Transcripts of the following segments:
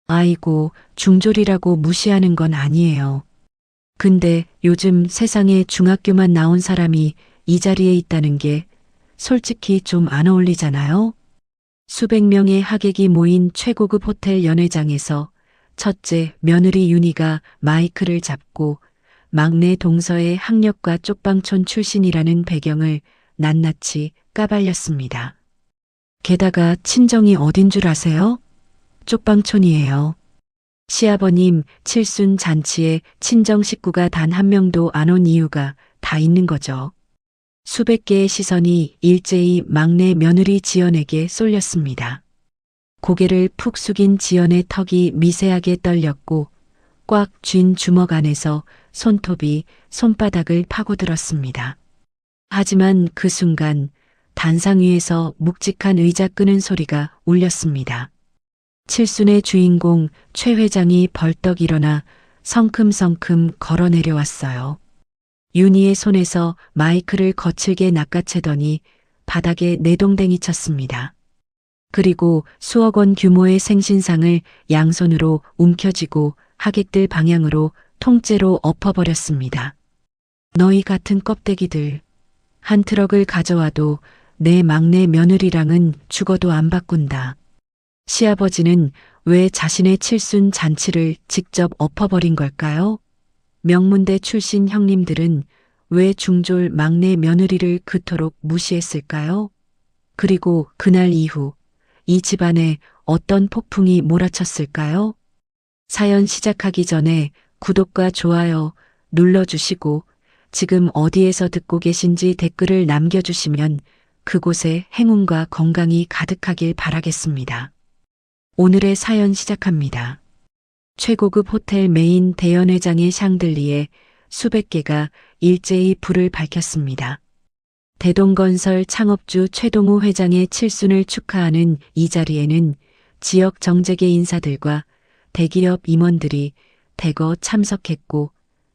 아이고, 중졸이라고 무시하는 건 아니에요. 근데 요즘 세상에 중학교만 나온 사람이 이 자리에 있다는 게 솔직히 좀 안 어울리잖아요? 수백 명의 하객이 모인 최고급 호텔 연회장에서 첫째 며느리 윤희가 마이크를 잡고 막내 동서의 학력과 쪽방촌 출신이라는 배경을 낱낱이 까발렸습니다. 게다가 친정이 어딘 줄 아세요? 쪽방촌이에요. 시아버님 칠순 잔치에 친정 식구가 단 한 명도 안 온 이유가 다 있는 거죠. 수백 개의 시선이 일제히 막내 며느리 지연에게 쏠렸습니다. 고개를 푹 숙인 지연의 턱이 미세하게 떨렸고 꽉 쥔 주먹 안에서 손톱이 손바닥을 파고들었습니다. 하지만 그 순간 단상 위에서 묵직한 의자 끄는 소리가 울렸습니다. 칠순의 주인공 최 회장이 벌떡 일어나 성큼성큼 걸어 내려왔어요. 윤희의 손에서 마이크를 거칠게 낚아채더니 바닥에 내동댕이 쳤습니다. 그리고 수억 원 규모의 생신상을 양손으로 움켜쥐고 하객들 방향으로 통째로 엎어버렸습니다. 너희 같은 껍데기들. 한 트럭을 가져와도 내 막내 며느리랑은 죽어도 안 바꾼다. 시아버지는 왜 자신의 칠순 잔치를 직접 엎어버린 걸까요? 명문대 출신 형님들은 왜 중졸 막내 며느리를 그토록 무시했을까요? 그리고 그날 이후 이 집안에 어떤 폭풍이 몰아쳤을까요? 사연 시작하기 전에 구독과 좋아요 눌러주시고 지금 어디에서 듣고 계신지 댓글을 남겨주시면 그곳에 행운과 건강이 가득하길 바라겠습니다. 오늘의 사연 시작합니다. 최고급 호텔 메인 대연회장의 샹들리에 수백 개가 일제히 불을 밝혔습니다. 대동건설 창업주 최동우 회장의 칠순을 축하하는 이 자리에는 지역 정재계 인사들과 대기업 임원들이 대거 참석했고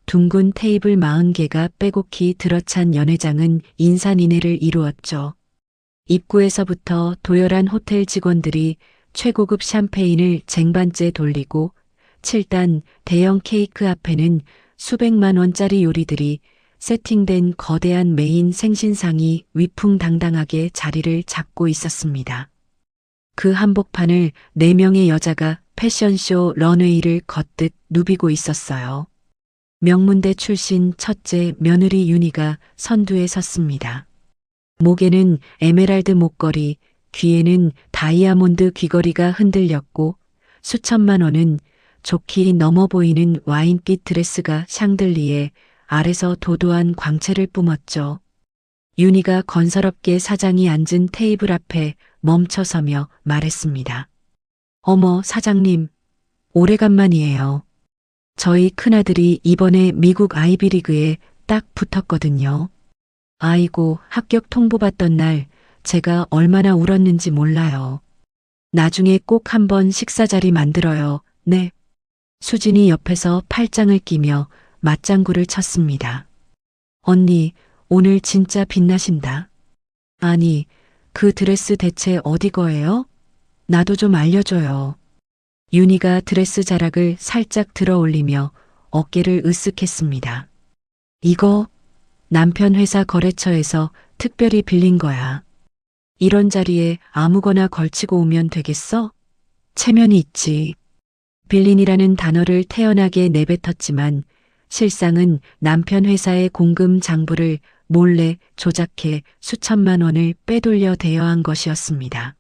둥근 테이블 40개가 빼곡히 들어찬 연회장은 인산인해를 이루었죠. 입구에서부터 도열한 호텔 직원들이 최고급 샴페인을 쟁반째 돌리고 7단 대형 케이크 앞에는 수백만 원짜리 요리들이 세팅된 거대한 메인 생신상이 위풍당당하게 자리를 잡고 있었습니다. 그 한복판을 4명의 여자가 패션쇼 런웨이를 걷듯 누비고 있었어요. 명문대 출신 첫째 며느리 윤희가 선두에 섰습니다. 목에는 에메랄드 목걸이, 귀에는 다이아몬드 귀걸이가 흔들렸고 수천만 원은 좋게 넘어 보이는 와인빛 드레스가 샹들리에 아래서 도도한 광채를 뿜었죠. 윤희가 건설업계 사장이 앉은 테이블 앞에 멈춰서며 말했습니다. 어머 사장님, 오래간만이에요. 저희 큰아들이 이번에 미국 아이비리그에 딱 붙었거든요. 아이고 합격 통보받던 날 제가 얼마나 울었는지 몰라요. 나중에 꼭 한번 식사 자리 만들어요. 네. 수진이 옆에서 팔짱을 끼며 맞장구를 쳤습니다. 언니, 오늘 진짜 빛나신다. 아니, 그 드레스 대체 어디 거예요? 나도 좀 알려줘요. 윤희가 드레스 자락을 살짝 들어 올리며 어깨를 으쓱했습니다. 이거 남편 회사 거래처에서 특별히 빌린 거야. 이런 자리에 아무거나 걸치고 오면 되겠어? 체면이 있지. 빌린이라는 단어를 태연하게 내뱉었지만 실상은 남편 회사의 공금 장부를 몰래 조작해 수천만 원을 빼돌려 대여한 것이었습니다.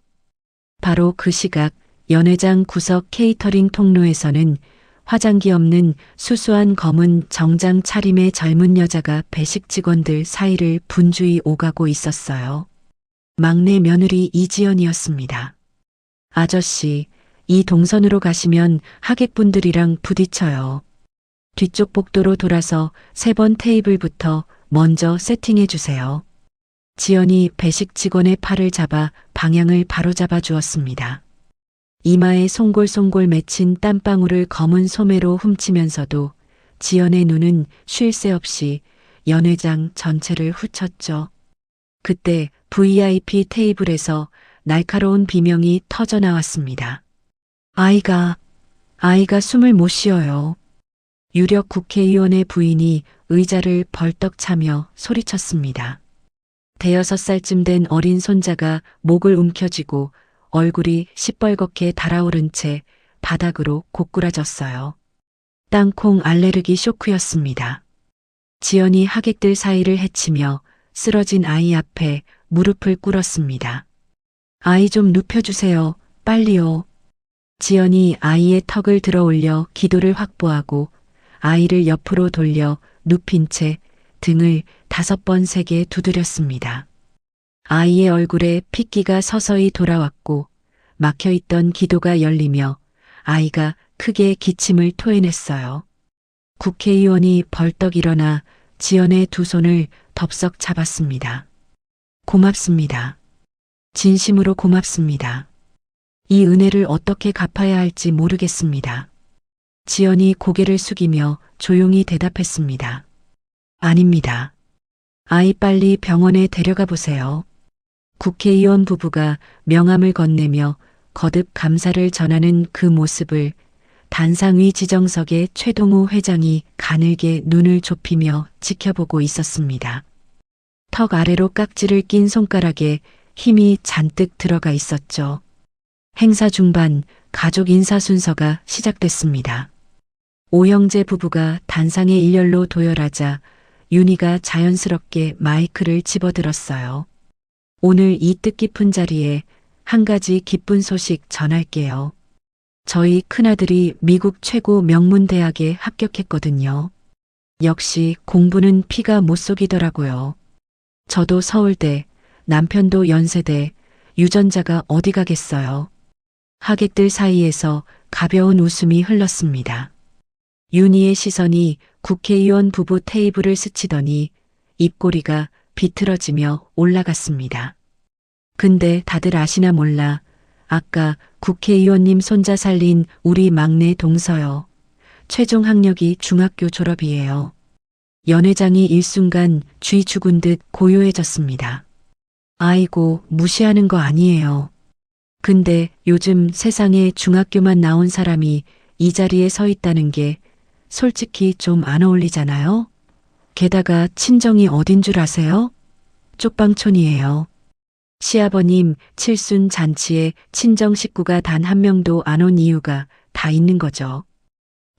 바로 그 시각 연회장 구석 케이터링 통로에서는 화장기 없는 수수한 검은 정장 차림의 젊은 여자가 배식 직원들 사이를 분주히 오가고 있었어요. 막내 며느리 이지연이었습니다. 아저씨, 이 동선으로 가시면 하객분들이랑 부딪혀요. 뒤쪽 복도로 돌아서 3번 테이블부터 먼저 세팅해 주세요. 지연이 배식 직원의 팔을 잡아 방향을 바로잡아 주었습니다. 이마에 송골송골 맺힌 땀방울을 검은 소매로 훔치면서도 지연의 눈은 쉴 새 없이 연회장 전체를 훑었죠. 그때 VIP 테이블에서 날카로운 비명이 터져 나왔습니다. 아이가 아이가 숨을 못 쉬어요. 유력 국회의원의 부인이 의자를 벌떡 차며 소리쳤습니다. 대여섯 살쯤 된 어린 손자가 목을 움켜쥐고 얼굴이 시뻘겋게 달아오른 채 바닥으로 고꾸라졌어요. 땅콩 알레르기 쇼크였습니다. 지연이 하객들 사이를 헤치며 쓰러진 아이 앞에 무릎을 꿇었습니다. 아이 좀 눕혀주세요. 빨리요. 지연이 아이의 턱을 들어 올려 기도를 확보하고 아이를 옆으로 돌려 눕힌 채 등을 5번 세게 두드렸습니다. 아이의 얼굴에 핏기가 서서히 돌아왔고 막혀있던 기도가 열리며 아이가 크게 기침을 토해냈어요. 국회의원이 벌떡 일어나 지연의 두 손을 덥석 잡았습니다. 고맙습니다. 진심으로 고맙습니다. 이 은혜를 어떻게 갚아야 할지 모르겠습니다. 지연이 고개를 숙이며 조용히 대답했습니다. 아닙니다. 아이 빨리 병원에 데려가 보세요. 국회의원 부부가 명함을 건네며 거듭 감사를 전하는 그 모습을 단상위 지정석의 최동호 회장이 가늘게 눈을 좁히며 지켜보고 있었습니다. 턱 아래로 깍지를 낀 손가락에 힘이 잔뜩 들어가 있었죠. 행사 중반 가족 인사 순서가 시작됐습니다. 오형제 부부가 단상의 일렬로 도열하자 윤희가 자연스럽게 마이크를 집어들었어요. 오늘 이 뜻깊은 자리에 한 가지 기쁜 소식 전할게요. 저희 큰아들이 미국 최고 명문대학에 합격했거든요. 역시 공부는 피가 못 속이더라고요. 저도 서울대, 남편도 연세대, 유전자가 어디 가겠어요. 하객들 사이에서 가벼운 웃음이 흘렀습니다. 윤희의 시선이 국회의원 부부 테이블을 스치더니 입꼬리가 비틀어지며 올라갔습니다. 근데 다들 아시나 몰라. 아까 국회의원님 손자 살린 우리 막내 동서요. 최종 학력이 중학교 졸업이에요. 연회장이 일순간 쥐 죽은 듯 고요해졌습니다. 아이고, 무시하는 거 아니에요. 근데 요즘 세상에 중학교만 나온 사람이 이 자리에 서 있다는 게 솔직히 좀 안 어울리잖아요? 게다가 친정이 어딘 줄 아세요? 쪽방촌이에요. 시아버님 칠순 잔치에 친정 식구가 단 한 명도 안 온 이유가 다 있는 거죠.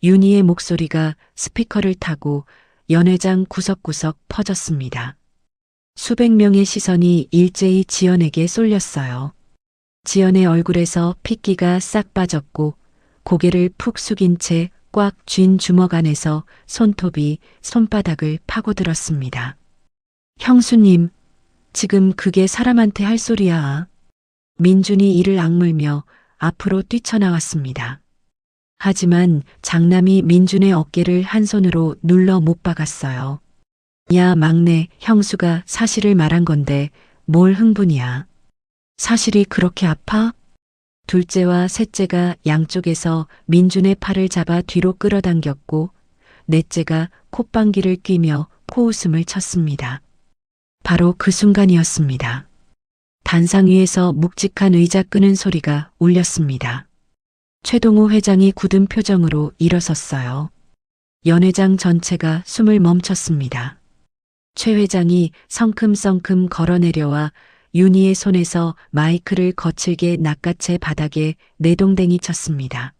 윤희의 목소리가 스피커를 타고 연회장 구석구석 퍼졌습니다. 수백 명의 시선이 일제히 지연에게 쏠렸어요. 지연의 얼굴에서 핏기가 싹 빠졌고 고개를 푹 숙인 채 꽉 쥔 주먹 안에서 손톱이 손바닥을 파고들었습니다. 형수님, 지금 그게 사람한테 할 소리야. 민준이 이를 악물며 앞으로 뛰쳐나왔습니다. 하지만 장남이 민준의 어깨를 한 손으로 눌러 못 박았어요. 야, 막내, 형수가 사실을 말한 건데 뭘 흥분이야. 사실이 그렇게 아파? 둘째와 셋째가 양쪽에서 민준의 팔을 잡아 뒤로 끌어당겼고 넷째가 콧방귀를 뀌며 코웃음을 쳤습니다. 바로 그 순간이었습니다. 단상 위에서 묵직한 의자 끄는 소리가 울렸습니다. 최동호 회장이 굳은 표정으로 일어섰어요. 연회장 전체가 숨을 멈췄습니다. 최 회장이 성큼성큼 걸어내려와 윤희의 손에서 마이크를 거칠게 낚아채 바닥에 내동댕이 쳤습니다.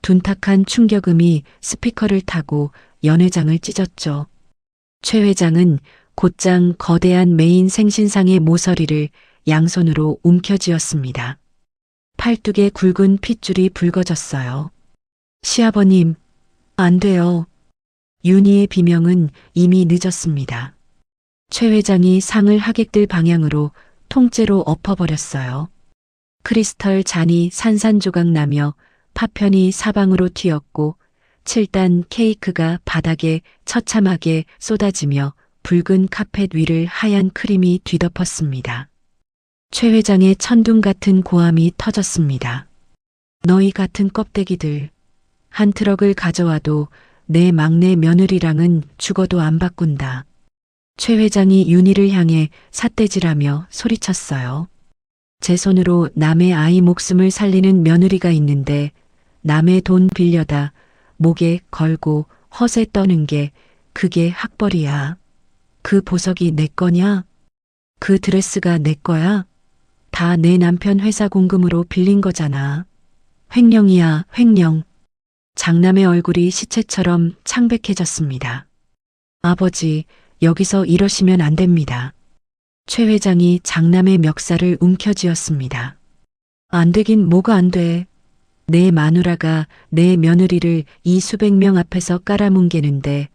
둔탁한 충격음이 스피커를 타고 연회장을 찢었죠. 최 회장은 곧장 거대한 메인 생신상의 모서리를 양손으로 움켜쥐었습니다. 팔뚝에 굵은 핏줄이 붉어졌어요. 시아버님, 안 돼요. 윤희의 비명은 이미 늦었습니다. 최 회장이 상을 하객들 방향으로 통째로 엎어버렸어요. 크리스털 잔이 산산조각 나며 파편이 사방으로 튀었고 7단 케이크가 바닥에 처참하게 쏟아지며 붉은 카펫 위를 하얀 크림이 뒤덮었습니다. 최 회장의 천둥 같은 고함이 터졌습니다. 너희 같은 껍데기들. 한 트럭을 가져와도 내 막내 며느리랑은 죽어도 안 바꾼다. 최 회장이 윤희를 향해 삿대질하며 소리쳤어요. 제 손으로 남의 아이 목숨을 살리는 며느리가 있는데 남의 돈 빌려다 목에 걸고 허세 떠는 게 그게 학벌이야. 그 보석이 내 거냐? 그 드레스가 내 거야? 다 내 남편 회사 공금으로 빌린 거잖아. 횡령이야, 횡령. 장남의 얼굴이 시체처럼 창백해졌습니다. 아버지, 여기서 이러시면 안 됩니다. 최 회장이 장남의 멱살을 움켜쥐었습니다. 안 되긴 뭐가 안 돼. 내 마누라가 내 며느리를 이 수백 명 앞에서 깔아뭉개는데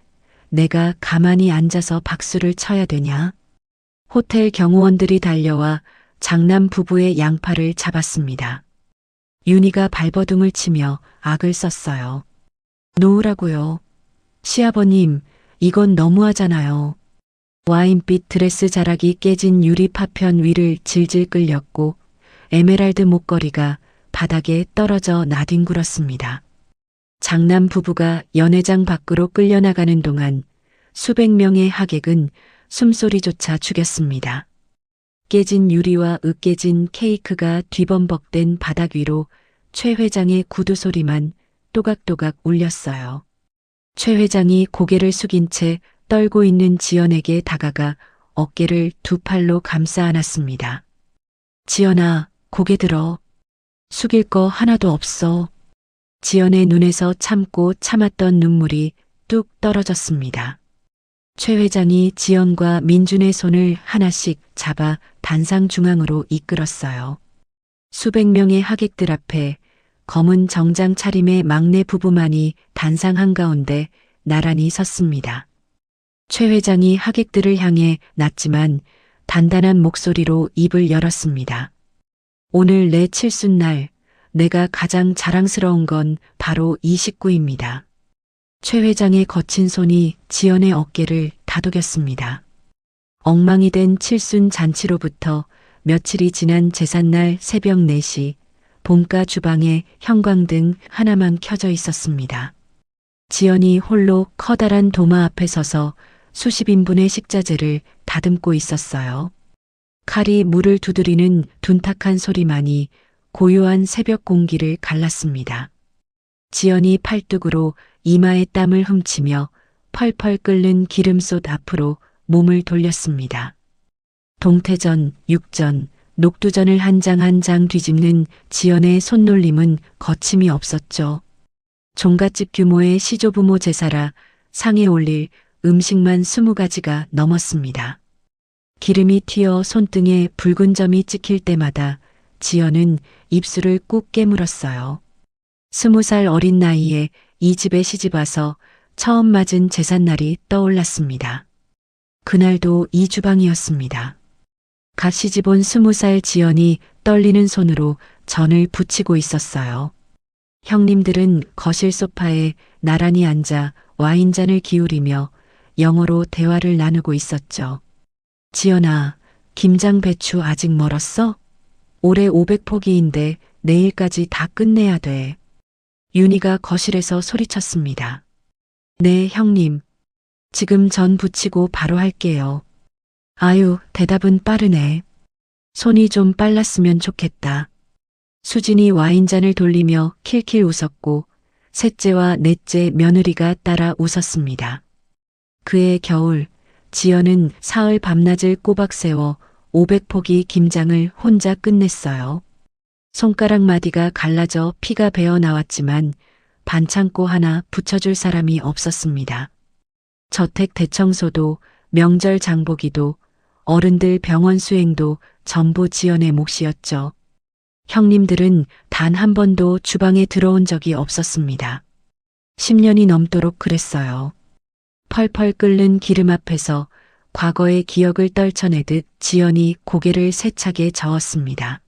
내가 가만히 앉아서 박수를 쳐야 되냐? 호텔 경호원들이 달려와 장남 부부의 양팔을 잡았습니다. 윤희가 발버둥을 치며 악을 썼어요. 놓으라고요. 시아버님, 이건 너무하잖아요. 와인빛 드레스 자락이 깨진 유리 파편 위를 질질 끌렸고 에메랄드 목걸이가 바닥에 떨어져 나뒹굴었습니다. 장남 부부가 연회장 밖으로 끌려나가는 동안 수백 명의 하객은 숨소리조차 죽였습니다. 깨진 유리와 으깨진 케이크가 뒤범벅된 바닥 위로 최 회장의 구두 소리만 또각또각 울렸어요. 최 회장이 고개를 숙인 채 떨고 있는 지연에게 다가가 어깨를 두 팔로 감싸 안았습니다. 지연아, 고개 들어. 숙일 거 하나도 없어. 지연의 눈에서 참고 참았던 눈물이 뚝 떨어졌습니다. 최 회장이 지연과 민준의 손을 하나씩 잡아 단상 중앙으로 이끌었어요. 수백 명의 하객들 앞에 검은 정장 차림의 막내 부부만이 단상 한가운데 나란히 섰습니다. 최 회장이 하객들을 향해 낮지만 단단한 목소리로 입을 열었습니다. 오늘 내 칠순날 내가 가장 자랑스러운 건 바로 이 식구입니다. 최 회장의 거친 손이 지연의 어깨를 다독였습니다. 엉망이 된 칠순 잔치로부터 며칠이 지난 제삿날 새벽 4시 본가 주방에 형광등 하나만 켜져 있었습니다. 지연이 홀로 커다란 도마 앞에 서서 수십 인분의 식자재를 다듬고 있었어요. 칼이 물을 두드리는 둔탁한 소리만이 고요한 새벽 공기를 갈랐습니다. 지연이 팔뚝으로 이마에 땀을 훔치며 펄펄 끓는 기름솥 앞으로 몸을 돌렸습니다. 동태전, 육전, 녹두전을 한 장 한 장 뒤집는 지연의 손놀림은 거침이 없었죠. 종갓집 규모의 시조부모 제사라 상에 올릴 음식만 20가지가 넘었습니다. 기름이 튀어 손등에 붉은 점이 찍힐 때마다 지연은 입술을 꾹 깨물었어요. 20살 어린 나이에 이 집에 시집와서 처음 맞은 제삿날이 떠올랐습니다. 그날도 이 주방이었습니다. 갓 시집온 20살 지연이 떨리는 손으로 전을 부치고 있었어요. 형님들은 거실 소파에 나란히 앉아 와인잔을 기울이며 영어로 대화를 나누고 있었죠. 지연아, 김장 배추 아직 멀었어? 올해 500포기인데 내일까지 다 끝내야 돼. 윤희가 거실에서 소리쳤습니다. 네, 형님. 지금 전 부치고 바로 할게요. 아유, 대답은 빠르네. 손이 좀 빨랐으면 좋겠다. 수진이 와인잔을 돌리며 킬킬 웃었고 셋째와 넷째 며느리가 따라 웃었습니다. 그해 겨울 지연은 사흘 밤낮을 꼬박 세워 500포기 김장을 혼자 끝냈어요. 손가락 마디가 갈라져 피가 배어 나왔지만 반창고 하나 붙여줄 사람이 없었습니다. 저택 대청소도 명절 장보기도 어른들 병원 수행도 전부 지연의 몫이었죠. 형님들은 단 한 번도 주방에 들어온 적이 없었습니다. 10년이 넘도록 그랬어요. 펄펄 끓는 기름 앞에서 과거의 기억을 떨쳐내듯 지연이 고개를 세차게 저었습니다.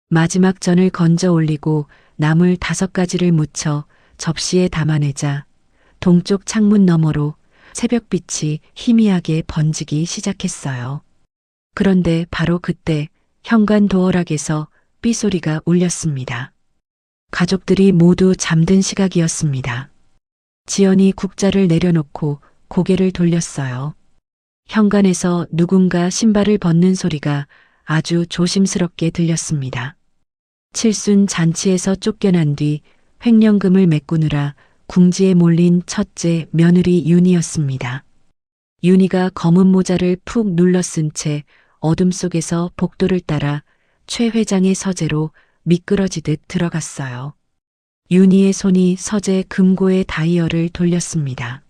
마지막 전을 건져 올리고 나물 5가지를 묻혀 접시에 담아내자 동쪽 창문 너머로 새벽빛이 희미하게 번지기 시작했어요. 그런데 바로 그때 현관 도어락에서 삐소리가 울렸습니다. 가족들이 모두 잠든 시각이었습니다. 지연이 국자를 내려놓고 고개를 돌렸어요. 현관에서 누군가 신발을 벗는 소리가 아주 조심스럽게 들렸습니다. 칠순 잔치에서 쫓겨난 뒤 횡령금을 메꾸느라 궁지에 몰린 첫째 며느리 윤희였습니다. 윤희가 검은 모자를 푹 눌러 쓴 채 어둠 속에서 복도를 따라 최 회장의 서재로 미끄러지듯 들어갔어요. 윤희의 손이 서재 금고의 다이얼을 돌렸습니다.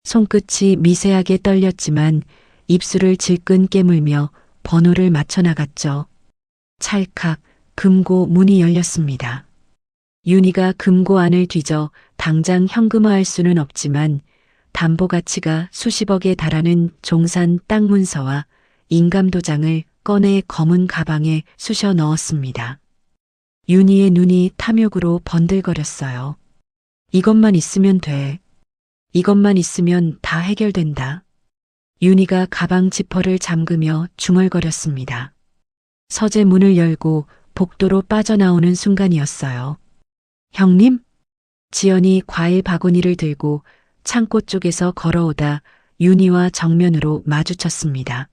손끝이 미세하게 떨렸지만 입술을 질끈 깨물며 번호를 맞춰 나갔죠. 찰칵 금고 문이 열렸습니다. 윤희가 금고 안을 뒤져 당장 현금화할 수는 없지만 담보 가치가 수십억에 달하는 종산 땅 문서와 인감도장을 꺼내 검은 가방에 쑤셔 넣었습니다. 윤희의 눈이 탐욕으로 번들거렸어요. 이것만 있으면 돼. 이것만 있으면 다 해결된다. 윤희가 가방 지퍼를 잠그며 중얼거렸습니다. 서재 문을 열고 복도로 빠져나오는 순간이었어요. 형님? 지연이 과일 바구니를 들고 창고 쪽에서 걸어오다 윤희와 정면으로 마주쳤습니다.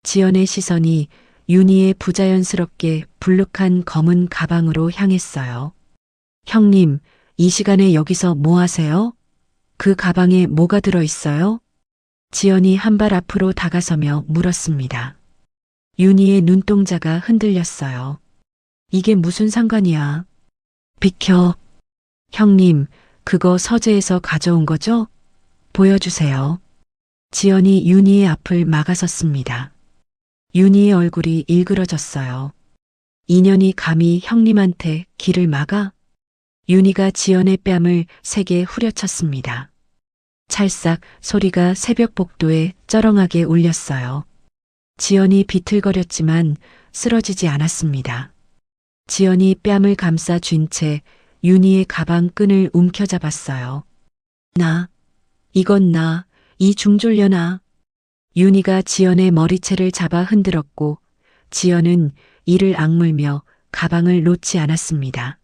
지연의 시선이 윤희의 부자연스럽게 불룩한 검은 가방으로 향했어요. 형님, 이 시간에 여기서 뭐 하세요? 그 가방에 뭐가 들어있어요? 지연이 한 발 앞으로 다가서며 물었습니다. 윤희의 눈동자가 흔들렸어요. 이게 무슨 상관이야? 비켜. 형님, 그거 서재에서 가져온 거죠? 보여주세요. 지연이 윤희의 앞을 막아섰습니다. 윤희의 얼굴이 일그러졌어요. 인연이 감히 형님한테 길을 막아? 윤희가 지연의 뺨을 세게 후려쳤습니다. 찰싹 소리가 새벽 복도에 쩌렁하게 울렸어요. 지연이 비틀거렸지만 쓰러지지 않았습니다. 지연이 뺨을 감싸 쥔 채 윤희의 가방 끈을 움켜잡았어요. 이건 이 중졸려나. 윤희가 지연의 머리채를 잡아 흔들었고 지연은 이를 악물며 가방을 놓지 않았습니다.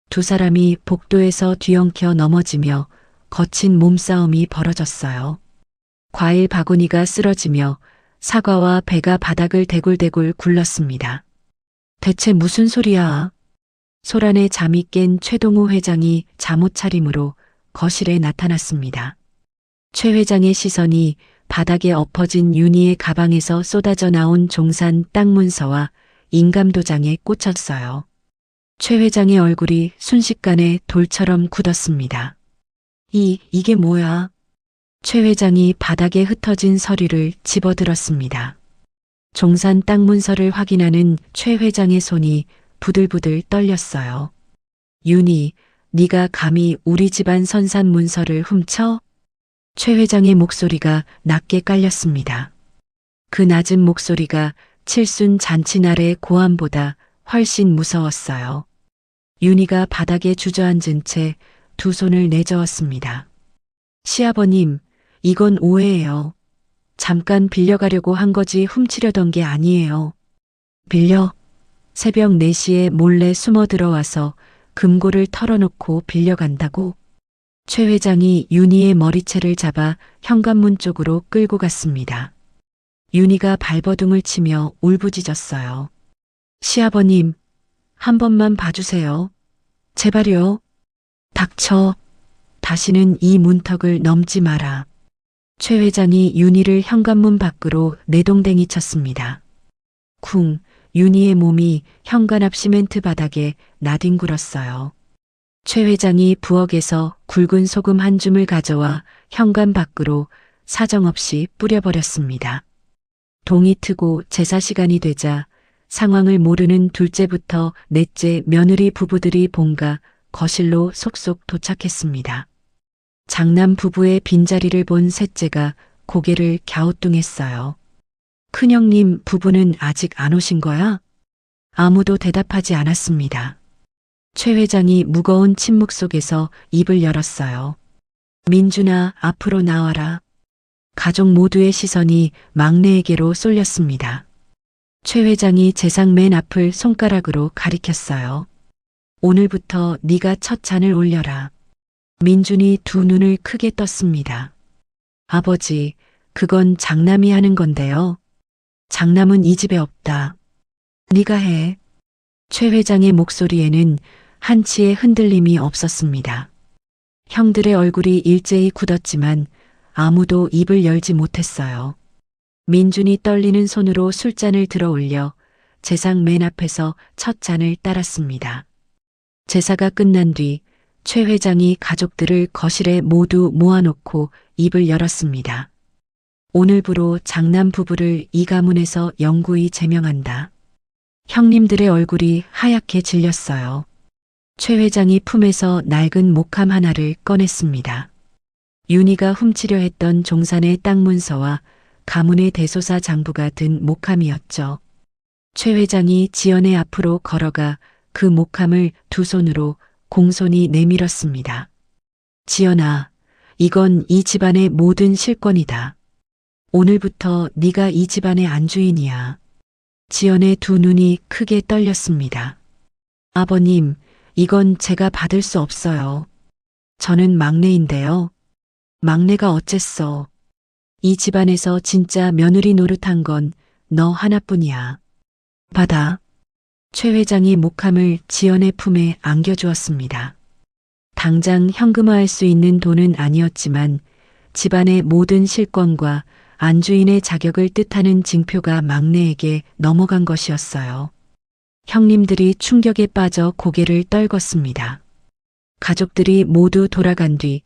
두 사람이 복도에서 뒤엉켜 넘어지며 거친 몸싸움이 벌어졌어요. 과일 바구니가 쓰러지며 사과와 배가 바닥을 대굴대굴 굴렀습니다. 대체 무슨 소리야? 소란에 잠이 깬 최동호 회장이 잠옷 차림으로 거실에 나타났습니다. 최 회장의 시선이 바닥에 엎어진 윤희의 가방에서 쏟아져 나온 종산 땅 문서와 인감도장에 꽂혔어요. 최 회장의 얼굴이 순식간에 돌처럼 굳었습니다. 이게 뭐야? 최 회장이 바닥에 흩어진 서류를 집어들었습니다. 종산 땅 문서를 확인하는 최 회장의 손이 부들부들 떨렸어요. 윤희, 네가 감히 우리 집안 선산 문서를 훔쳐? 최 회장의 목소리가 낮게 깔렸습니다. 그 낮은 목소리가 칠순 잔치날의 고함보다 훨씬 무서웠어요. 윤희가 바닥에 주저앉은 채 두 손을 내저었습니다. 시아버님, 이건 오해예요. 잠깐 빌려가려고 한 거지 훔치려던 게 아니에요. 빌려? 새벽 4시에 몰래 숨어 들어와서 금고를 털어놓고 빌려간다고? 최 회장이 윤희의 머리채를 잡아 현관문 쪽으로 끌고 갔습니다. 윤희가 발버둥을 치며 울부짖었어요. 시아버님, 한 번만 봐주세요. 제발요. 닥쳐. 다시는 이 문턱을 넘지 마라. 최 회장이 윤희를 현관문 밖으로 내동댕이 쳤습니다. 쿵, 윤희의 몸이 현관 앞 시멘트 바닥에 나뒹굴었어요. 최 회장이 부엌에서 굵은 소금 한 줌을 가져와 현관 밖으로 사정없이 뿌려버렸습니다. 동이 트고 제사 시간이 되자 상황을 모르는 둘째부터 넷째 며느리 부부들이 본가 거실로 속속 도착했습니다. 장남 부부의 빈자리를 본 셋째가 고개를 갸우뚱했어요. 큰형님 부부는 아직 안 오신 거야? 아무도 대답하지 않았습니다. 최 회장이 무거운 침묵 속에서 입을 열었어요. 민준아, 앞으로 나와라. 가족 모두의 시선이 막내에게로 쏠렸습니다. 최 회장이 재상 맨 앞을 손가락으로 가리켰어요. 오늘부터 네가 첫 잔을 올려라. 민준이 두 눈을 크게 떴습니다. 아버지, 그건 장남이 하는 건데요. 장남은 이 집에 없다. 네가 해. 최 회장의 목소리에는 한치의 흔들림이 없었습니다. 형들의 얼굴이 일제히 굳었지만 아무도 입을 열지 못했어요. 민준이 떨리는 손으로 술잔을 들어 올려 제상 맨 앞에서 첫 잔을 따랐습니다. 제사가 끝난 뒤 최 회장이 가족들을 거실에 모두 모아놓고 입을 열었습니다. 오늘부로 장남 부부를 이 가문에서 영구히 제명한다. 형님들의 얼굴이 하얗게 질렸어요. 최 회장이 품에서 낡은 목함 하나를 꺼냈습니다. 윤희가 훔치려 했던 종산의 땅 문서와 가문의 대소사 장부가 든 목함이었죠. 최 회장이 지연의 앞으로 걸어가 그 목함을 두 손으로 공손히 내밀었습니다. 지연아, 이건 이 집안의 모든 실권이다. 오늘부터 네가 이 집안의 안주인이야. 지연의 두 눈이 크게 떨렸습니다. 아버님, 이건 제가 받을 수 없어요. 저는 막내인데요. 막내가 어쨌어. 이 집안에서 진짜 며느리 노릇한 건 너 하나뿐이야. 받아. 최 회장이 목함을 지연의 품에 안겨주었습니다. 당장 현금화할 수 있는 돈은 아니었지만 집안의 모든 실권과 안주인의 자격을 뜻하는 징표가 막내에게 넘어간 것이었어요. 형님들이 충격에 빠져 고개를 떨궜습니다. 가족들이 모두 돌아간 뒤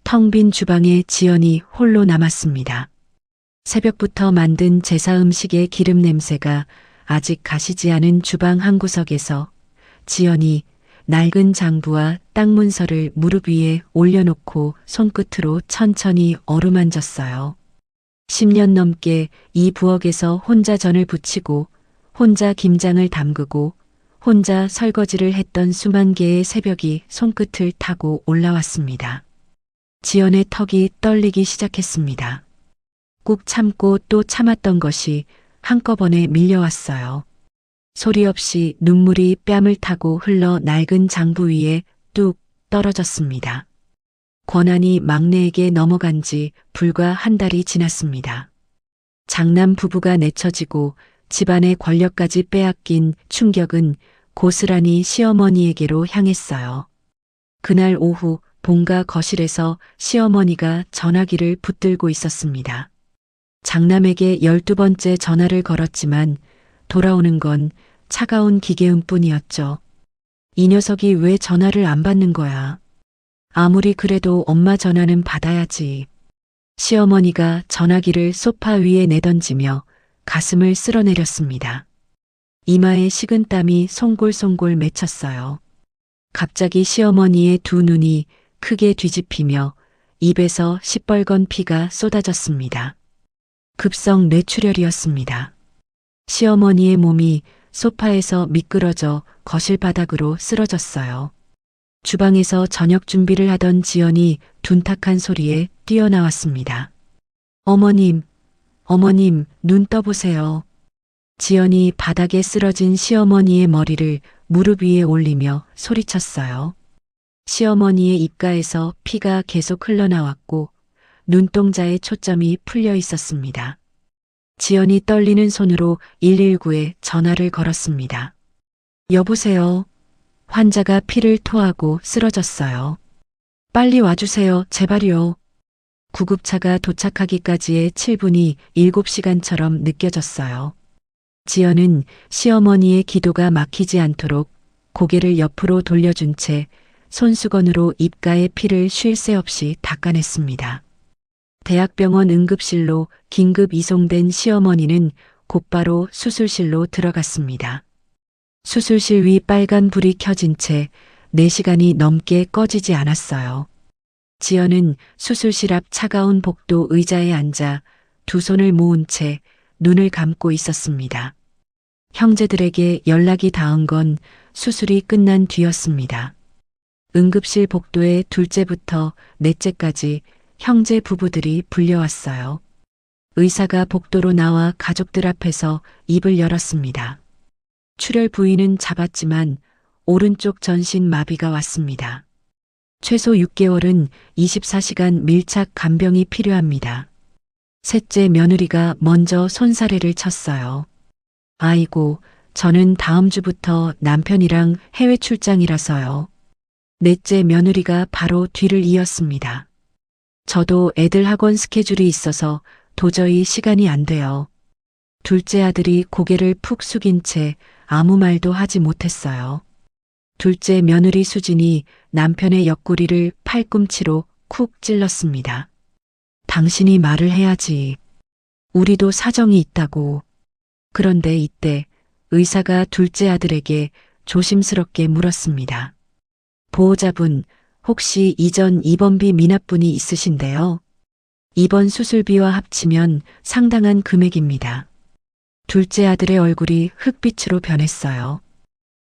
텅 빈 주방에 지연이 홀로 남았습니다. 새벽부터 만든 제사 음식의 기름 냄새가 아직 가시지 않은 주방 한 구석에서 지연이 낡은 장부와 땅 문서를 무릎 위에 올려놓고 손끝으로 천천히 어루만졌어요. 10년 넘게 이 부엌에서 혼자 전을 부치고 혼자 김장을 담그고 혼자 설거지를 했던 수만 개의 새벽이 손끝을 타고 올라왔습니다. 지연의 턱이 떨리기 시작했습니다. 꾹 참고 또 참았던 것이 한꺼번에 밀려왔어요. 소리 없이 눈물이 뺨을 타고 흘러 낡은 장부 위에 뚝 떨어졌습니다. 권한이 막내에게 넘어간 지 불과 한 달이 지났습니다. 장남 부부가 내쳐지고 집안의 권력까지 빼앗긴 충격은 고스란히 시어머니에게로 향했어요. 그날 오후 본가 거실에서 시어머니가 전화기를 붙들고 있었습니다. 장남에게 12번째 전화를 걸었지만 돌아오는 건 차가운 기계음뿐이었죠. 이 녀석이 왜 전화를 안 받는 거야? 아무리 그래도 엄마 전화는 받아야지. 시어머니가 전화기를 소파 위에 내던지며 가슴을 쓸어내렸습니다. 이마에 식은땀이 송골송골 맺혔어요. 갑자기 시어머니의 두 눈이 크게 뒤집히며 입에서 시뻘건 피가 쏟아졌습니다. 급성 뇌출혈이었습니다. 시어머니의 몸이 소파에서 미끄러져 거실 바닥으로 쓰러졌어요. 주방에서 저녁 준비를 하던 지연이 둔탁한 소리에 뛰어나왔습니다. 어머님, 어머님, 눈 떠보세요. 지연이 바닥에 쓰러진 시어머니의 머리를 무릎 위에 올리며 소리쳤어요. 시어머니의 입가에서 피가 계속 흘러나왔고 눈동자에 초점이 풀려 있었습니다. 지연이 떨리는 손으로 119에 전화를 걸었습니다. 여보세요. 환자가 피를 토하고 쓰러졌어요. 빨리 와주세요. 제발요. 구급차가 도착하기까지의 7분이 7시간처럼 느껴졌어요. 지연은 시어머니의 기도가 막히지 않도록 고개를 옆으로 돌려준 채 손수건으로 입가의 피를 쉴 새 없이 닦아냈습니다. 대학병원 응급실로 긴급 이송된 시어머니는 곧바로 수술실로 들어갔습니다. 수술실 위 빨간 불이 켜진 채 4시간이 넘게 꺼지지 않았어요. 지연은 수술실 앞 차가운 복도 의자에 앉아 두 손을 모은 채 눈을 감고 있었습니다. 형제들에게 연락이 닿은 건 수술이 끝난 뒤였습니다. 응급실 복도에 둘째부터 넷째까지 형제 부부들이 불려왔어요. 의사가 복도로 나와 가족들 앞에서 입을 열었습니다. 출혈 부위는 잡았지만 오른쪽 전신 마비가 왔습니다. 최소 6개월은 24시간 밀착 간병이 필요합니다. 셋째 며느리가 먼저 손사래를 쳤어요. 아이고, 저는 다음 주부터 남편이랑 해외 출장이라서요. 넷째 며느리가 바로 뒤를 이었습니다. 저도 애들 학원 스케줄이 있어서 도저히 시간이 안 돼요. 둘째 아들이 고개를 푹 숙인 채 아무 말도 하지 못했어요. 둘째 며느리 수진이 남편의 옆구리를 팔꿈치로 쿡 찔렀습니다. 당신이 말을 해야지. 우리도 사정이 있다고. 그런데 이때 의사가 둘째 아들에게 조심스럽게 물었습니다. 보호자분, 혹시 이전 입원비 미납분이 있으신데요? 입원 수술비와 합치면 상당한 금액입니다. 둘째 아들의 얼굴이 흑빛으로 변했어요.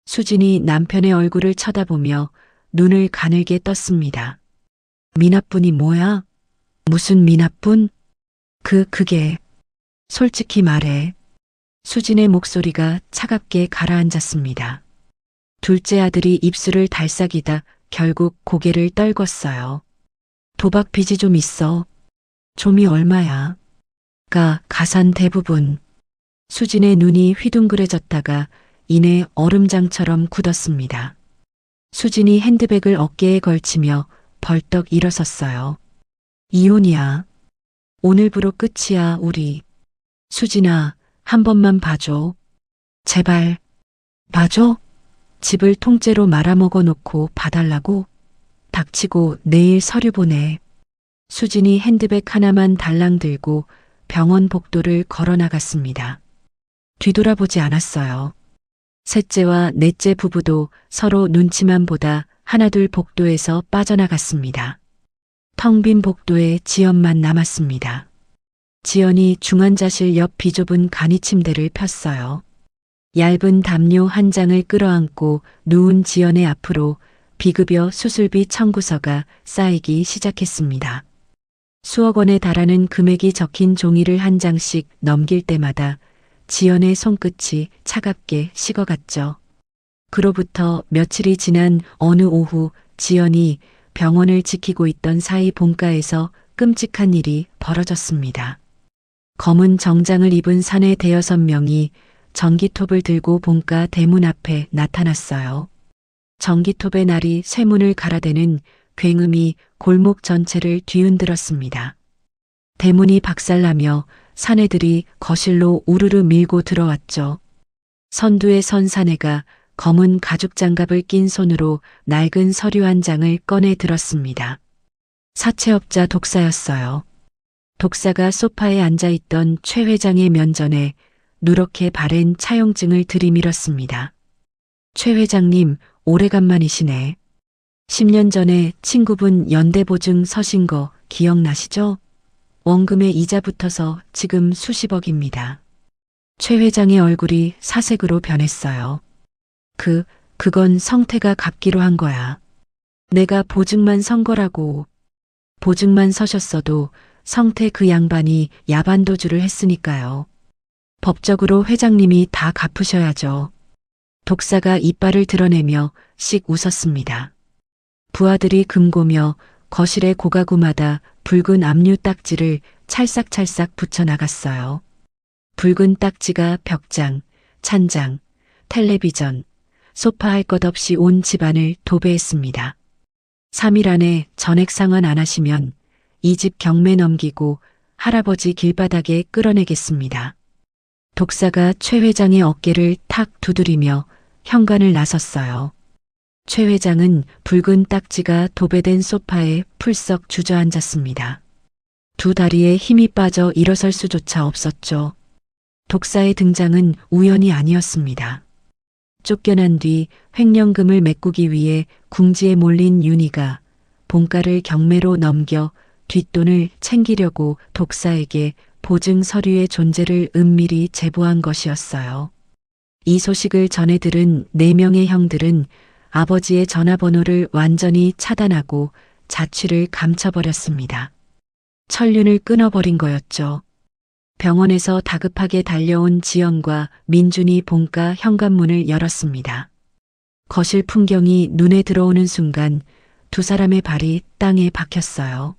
수진이 남편의 얼굴을 쳐다보며 눈을 가늘게 떴습니다. 미납분이 뭐야? 무슨 미납분? 그게. 솔직히 말해. 수진의 목소리가 차갑게 가라앉았습니다. 둘째 아들이 입술을 달싹이다 결국 고개를 떨궜어요. 도박 빚이 좀 있어. 좀이 얼마야? 가산 대부분. 수진의 눈이 휘둥그레졌다가 이내 얼음장처럼 굳었습니다. 수진이 핸드백을 어깨에 걸치며 벌떡 일어섰어요. 이혼이야. 오늘부로 끝이야, 우리. 수진아, 한 번만 봐줘. 제발. 봐줘? 집을 통째로 말아먹어 놓고 봐달라고? 닥치고 내일 서류 보내. 수진이 핸드백 하나만 달랑 들고 병원 복도를 걸어 나갔습니다. 뒤돌아보지 않았어요. 셋째와 넷째 부부도 서로 눈치만 보다 하나둘 복도에서 빠져나갔습니다. 텅 빈 복도에 지연만 남았습니다. 지연이 중환자실 옆 비좁은 간이 침대를 폈어요. 얇은 담요 한 장을 끌어안고 누운 지연의 앞으로 비급여 수술비 청구서가 쌓이기 시작했습니다. 수억 원에 달하는 금액이 적힌 종이를 한 장씩 넘길 때마다 지연의 손끝이 차갑게 식어갔죠. 그로부터 며칠이 지난 어느 오후 지연이 병원을 지키고 있던 사이 본가에서 끔찍한 일이 벌어졌습니다. 검은 정장을 입은 사내 대여섯 명이 전기톱을 들고 본가 대문 앞에 나타났어요. 전기톱의 날이 쇠문을 갈아대는 굉음이 골목 전체를 뒤흔들었습니다. 대문이 박살나며 사내들이 거실로 우르르 밀고 들어왔죠. 선두에 선 사내가 검은 가죽 장갑을 낀 손으로 낡은 서류 한 장을 꺼내 들었습니다. 사채업자 독사였어요. 독사가 소파에 앉아있던 최 회장의 면전에 누렇게 바랜 차용증을 들이밀었습니다. 최 회장님, 오래간만이시네. 10년 전에 친구분 연대보증 서신 거 기억나시죠? 원금에 이자 붙어서 지금 수십억입니다. 최 회장의 얼굴이 사색으로 변했어요. 그건 성태가 갚기로 한 거야. 내가 보증만 선 거라고. 보증만 서셨어도 성태 그 양반이 야반도주를 했으니까요. 법적으로 회장님이 다 갚으셔야죠. 독사가 이빨을 드러내며 씩 웃었습니다. 부하들이 금고며 거실의 고가구마다 붉은 압류 딱지를 찰싹찰싹 붙여나갔어요. 붉은 딱지가 벽장, 찬장, 텔레비전, 소파 할 것 없이 온 집안을 도배했습니다. 3일 안에 전액 상환 안 하시면 이 집 경매 넘기고 할아버지 길바닥에 끌어내겠습니다. 독사가 최 회장의 어깨를 탁 두드리며 현관을 나섰어요. 최 회장은 붉은 딱지가 도배된 소파에 풀썩 주저앉았습니다. 두 다리에 힘이 빠져 일어설 수조차 없었죠. 독사의 등장은 우연이 아니었습니다. 쫓겨난 뒤 횡령금을 메꾸기 위해 궁지에 몰린 윤희가 본가를 경매로 넘겨 뒷돈을 챙기려고 독사에게 보증 서류의 존재를 은밀히 제보한 것이었어요. 이 소식을 전해 들은 4명의 형들은 아버지의 전화번호를 완전히 차단하고 자취를 감춰버렸습니다. 천륜을 끊어버린 거였죠. 병원에서 다급하게 달려온 지연과 민준이 본가 현관문을 열었습니다. 거실 풍경이 눈에 들어오는 순간 두 사람의 발이 땅에 박혔어요.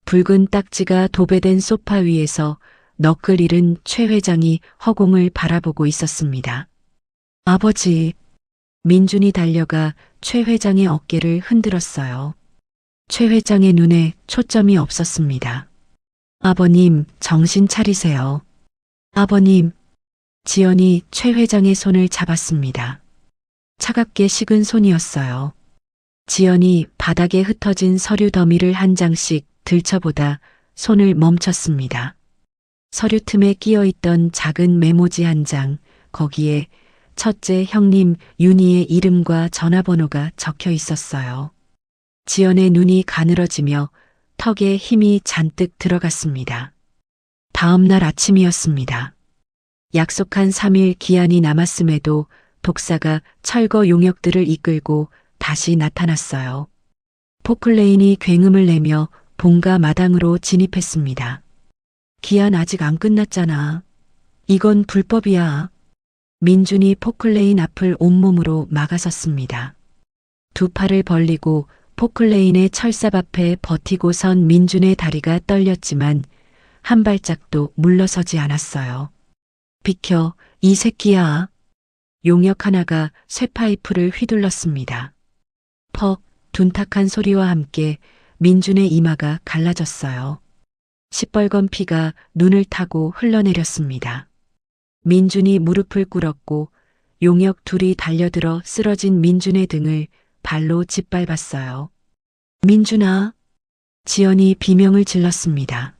붉은 딱지가 도배된 소파 위에서 너클 잃은 최 회장이 허공을 바라보고 있었습니다. 아버지. 민준이 달려가 최 회장의 어깨를 흔들었어요. 최 회장의 눈에 초점이 없었습니다. 아버님, 정신 차리세요. 아버님. 지연이 최 회장의 손을 잡았습니다. 차갑게 식은 손이었어요. 지연이 바닥에 흩어진 서류 더미를 한 장씩 들춰보다 손을 멈췄습니다. 서류 틈에 끼어 있던 작은 메모지 한 장, 거기에 첫째 형님 윤희의 이름과 전화번호가 적혀 있었어요. 지연의 눈이 가늘어지며 턱에 힘이 잔뜩 들어갔습니다. 다음 날 아침이었습니다. 약속한 3일 기한이 남았음에도 독사가 철거 용역들을 이끌고 다시 나타났어요. 포클레인이 굉음을 내며 본가 마당으로 진입했습니다. 기한 아직 안 끝났잖아. 이건 불법이야. 민준이 포클레인 앞을 온몸으로 막아섰습니다. 두 팔을 벌리고 포클레인의 철삽 앞에 버티고 선 민준의 다리가 떨렸지만 한 발짝도 물러서지 않았어요. 비켜, 이 새끼야. 용역 하나가 쇠파이프를 휘둘렀습니다. 퍽, 둔탁한 소리와 함께 민준의 이마가 갈라졌어요. 시뻘건 피가 눈을 타고 흘러내렸습니다. 민준이 무릎을 꿇었고 용역 둘이 달려들어 쓰러진 민준의 등을 발로 짓밟았어요. 민준아. 지연이 비명을 질렀습니다.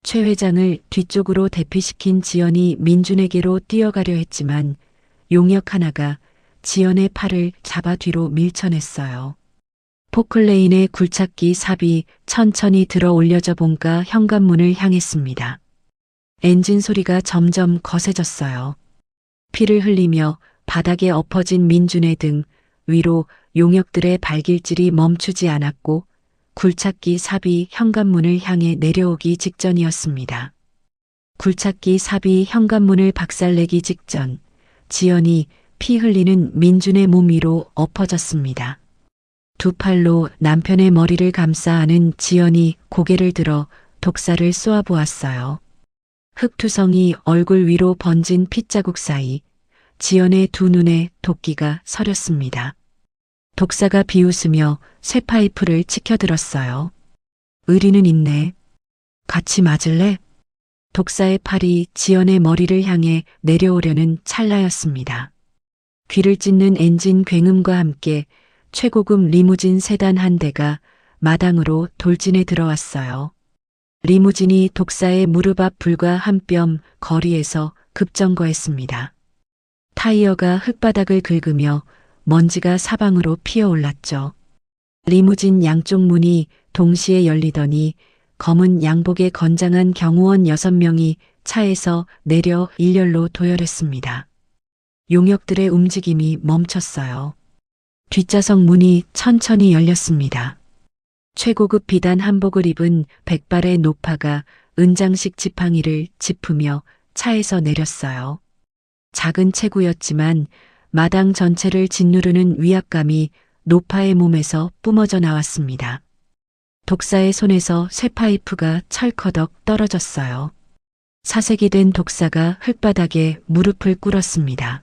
최 회장을 뒤쪽으로 대피시킨 지연이 민준에게로 뛰어가려 했지만 용역 하나가 지연의 팔을 잡아 뒤로 밀쳐냈어요. 포클레인의 굴착기 삽이 천천히 들어 올려져 본가 현관문을 향했습니다. 엔진 소리가 점점 거세졌어요. 피를 흘리며 바닥에 엎어진 민준의 등 위로 용역들의 발길질이 멈추지 않았고 굴착기 삽이 현관문을 향해 내려오기 직전이었습니다. 굴착기 삽이 현관문을 박살내기 직전 지연이 피 흘리는 민준의 몸 위로 엎어졌습니다. 두 팔로 남편의 머리를 감싸 안은 지연이 고개를 들어 독사를 쏘아보았어요. 흙투성이 얼굴 위로 번진 핏자국 사이 지연의 두 눈에 도끼가 서렸습니다. 독사가 비웃으며 쇠파이프를 치켜들었어요. 의리는 있네. 같이 맞을래? 독사의 팔이 지연의 머리를 향해 내려오려는 찰나였습니다. 귀를 찢는 엔진 굉음과 함께 최고급 리무진 세단 한 대가 마당으로 돌진해 들어왔어요. 리무진이 독사의 무릎 앞 불과 한 뼘 거리에서 급정거했습니다. 타이어가 흙바닥을 긁으며 먼지가 사방으로 피어올랐죠. 리무진 양쪽 문이 동시에 열리더니 검은 양복에 건장한 경호원 6명이 차에서 내려 일렬로 도열했습니다. 용역들의 움직임이 멈췄어요. 뒷좌석 문이 천천히 열렸습니다. 최고급 비단 한복을 입은 백발의 노파가 은장식 지팡이를 짚으며 차에서 내렸어요. 작은 체구였지만 마당 전체를 짓누르는 위압감이 노파의 몸에서 뿜어져 나왔습니다. 독사의 손에서 쇠파이프가 철커덕 떨어졌어요. 사색이 된 독사가 흙바닥에 무릎을 꿇었습니다.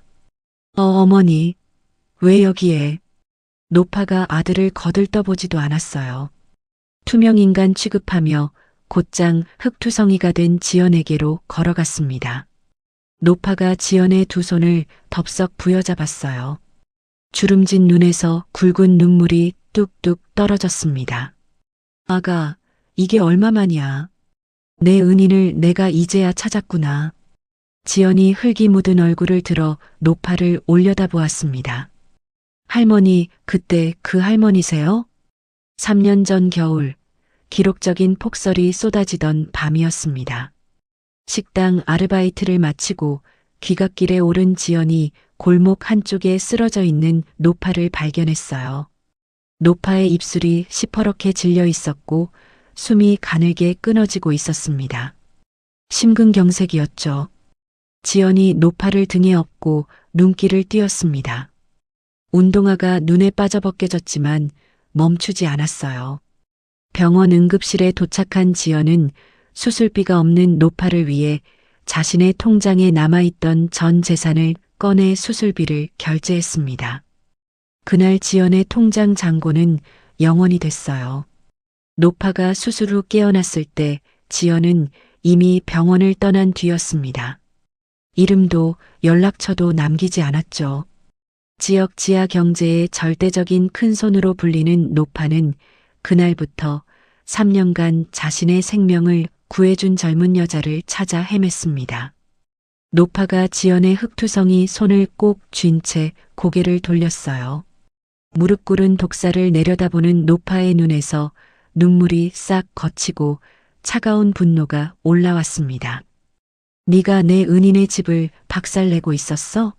어머니, 왜 여기에? 노파가 아들을 거들떠보지도 않았어요. 투명인간 취급하며 곧장 흙투성이가 된 지연에게로 걸어갔습니다. 노파가 지연의 두 손을 덥석 부여잡았어요. 주름진 눈에서 굵은 눈물이 뚝뚝 떨어졌습니다. 아가, 이게 얼마만이야? 내 은인을 내가 이제야 찾았구나. 지연이 흙이 묻은 얼굴을 들어 노파를 올려다보았습니다. 할머니, 그때 그 할머니세요? 3년 전 겨울, 기록적인 폭설이 쏟아지던 밤이었습니다. 식당 아르바이트를 마치고 귀갓길에 오른 지연이 골목 한쪽에 쓰러져 있는 노파를 발견했어요. 노파의 입술이 시퍼렇게 질려 있었고 숨이 가늘게 끊어지고 있었습니다. 심근경색이었죠. 지연이 노파를 등에 업고 눈길을 띄었습니다. 운동화가 눈에 빠져 벗겨졌지만 멈추지 않았어요. 병원 응급실에 도착한 지연은 수술비가 없는 노파를 위해 자신의 통장에 남아있던 전 재산을 꺼내 수술비를 결제했습니다. 그날 지연의 통장 잔고는 0원이 됐어요. 노파가 수술 후 깨어났을 때 지연은 이미 병원을 떠난 뒤였습니다. 이름도 연락처도 남기지 않았죠. 지역 지하 경제의 절대적인 큰손으로 불리는 노파는 그날부터 3년간 자신의 생명을 구해준 젊은 여자를 찾아 헤맸습니다. 노파가 지연의 흑투성이 손을 꼭 쥔 채 고개를 돌렸어요. 무릎 꿇은 독사를 내려다보는 노파의 눈에서 눈물이 싹 거치고 차가운 분노가 올라왔습니다. 네가 내 은인의 집을 박살내고 있었어?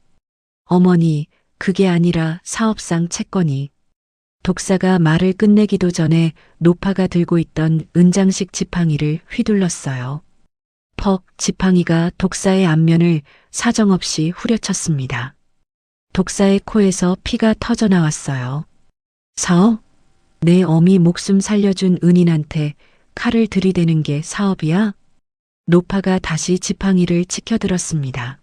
어머니, 그게 아니라 사업상 채권이. 독사가 말을 끝내기도 전에 노파가 들고 있던 은장식 지팡이를 휘둘렀어요. 퍽 지팡이가 독사의 앞면을 사정없이 후려쳤습니다. 독사의 코에서 피가 터져 나왔어요. 사업? 내 어미 목숨 살려준 은인한테 칼을 들이대는 게 사업이야? 노파가 다시 지팡이를 치켜들었습니다.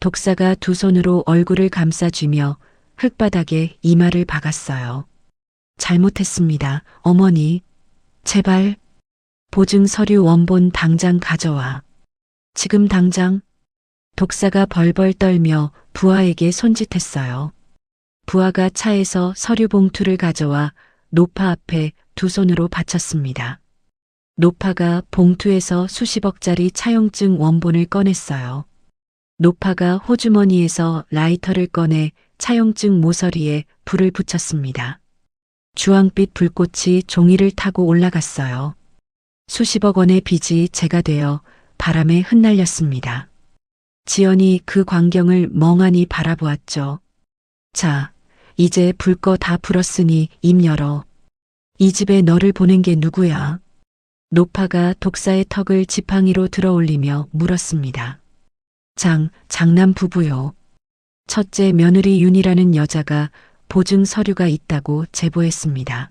독사가 두 손으로 얼굴을 감싸쥐며 흙바닥에 이마를 박았어요. 잘못했습니다, 어머니. 제발. 보증 서류 원본 당장 가져와. 지금 당장. 독사가 벌벌 떨며 부하에게 손짓했어요. 부하가 차에서 서류 봉투를 가져와 노파 앞에 두 손으로 바쳤습니다. 노파가 봉투에서 수십억짜리 차용증 원본을 꺼냈어요. 노파가 호주머니에서 라이터를 꺼내 차용증 모서리에 불을 붙였습니다. 주황빛 불꽃이 종이를 타고 올라갔어요. 수십억 원의 빚이 재가 되어 바람에 흩날렸습니다. 지연이 그 광경을 멍하니 바라보았죠. 자, 이제 불 꺼 다 불었으니 입 열어. 이 집에 너를 보낸 게 누구야? 노파가 독사의 턱을 지팡이로 들어올리며 물었습니다. 장남 부부요. 첫째 며느리 윤이라는 여자가 보증 서류가 있다고 제보했습니다.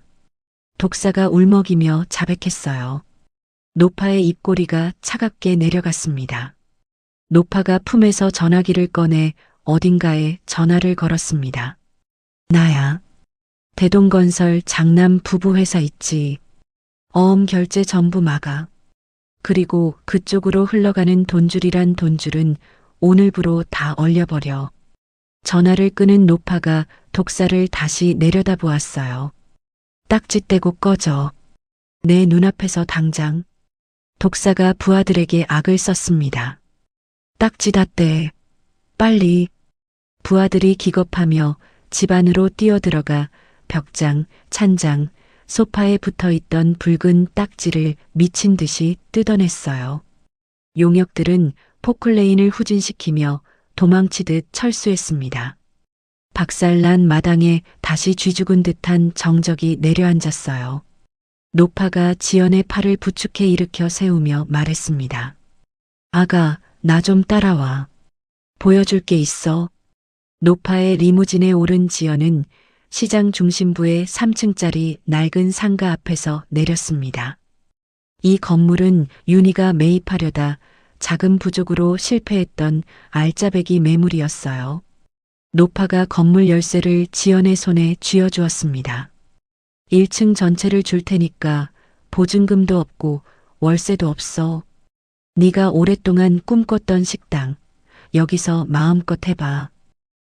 독사가 울먹이며 자백했어요. 노파의 입꼬리가 차갑게 내려갔습니다. 노파가 품에서 전화기를 꺼내 어딘가에 전화를 걸었습니다. 나야. 대동건설 장남 부부 회사 있지. 어음 결제 전부 막아. 그리고 그쪽으로 흘러가는 돈줄이란 돈줄은 오늘부로 다 얼려버려. 전화를 끄는 노파가 독사를 다시 내려다보았어요. 딱지 떼고 꺼져. 내 눈앞에서 당장. 독사가 부하들에게 악을 썼습니다. 딱지 다 떼. 빨리. 부하들이 기겁하며 집 안으로 뛰어들어가 벽장, 찬장, 소파에 붙어있던 붉은 딱지를 미친 듯이 뜯어냈어요. 용역들은 포클레인을 후진시키며 도망치듯 철수했습니다. 박살난 마당에 다시 쥐죽은 듯한 정적이 내려앉았어요. 노파가 지연의 팔을 부축해 일으켜 세우며 말했습니다. 아가, 나 좀 따라와. 보여줄 게 있어. 노파의 리무진에 오른 지연은 시장 중심부의 3층짜리 낡은 상가 앞에서 내렸습니다. 이 건물은 윤희가 매입하려다 자금 부족으로 실패했던 알짜배기 매물이었어요. 노파가 건물 열쇠를 지연의 손에 쥐어주었습니다. 1층 전체를 줄 테니까 보증금도 없고 월세도 없어. 네가 오랫동안 꿈꿨던 식당, 여기서 마음껏 해봐.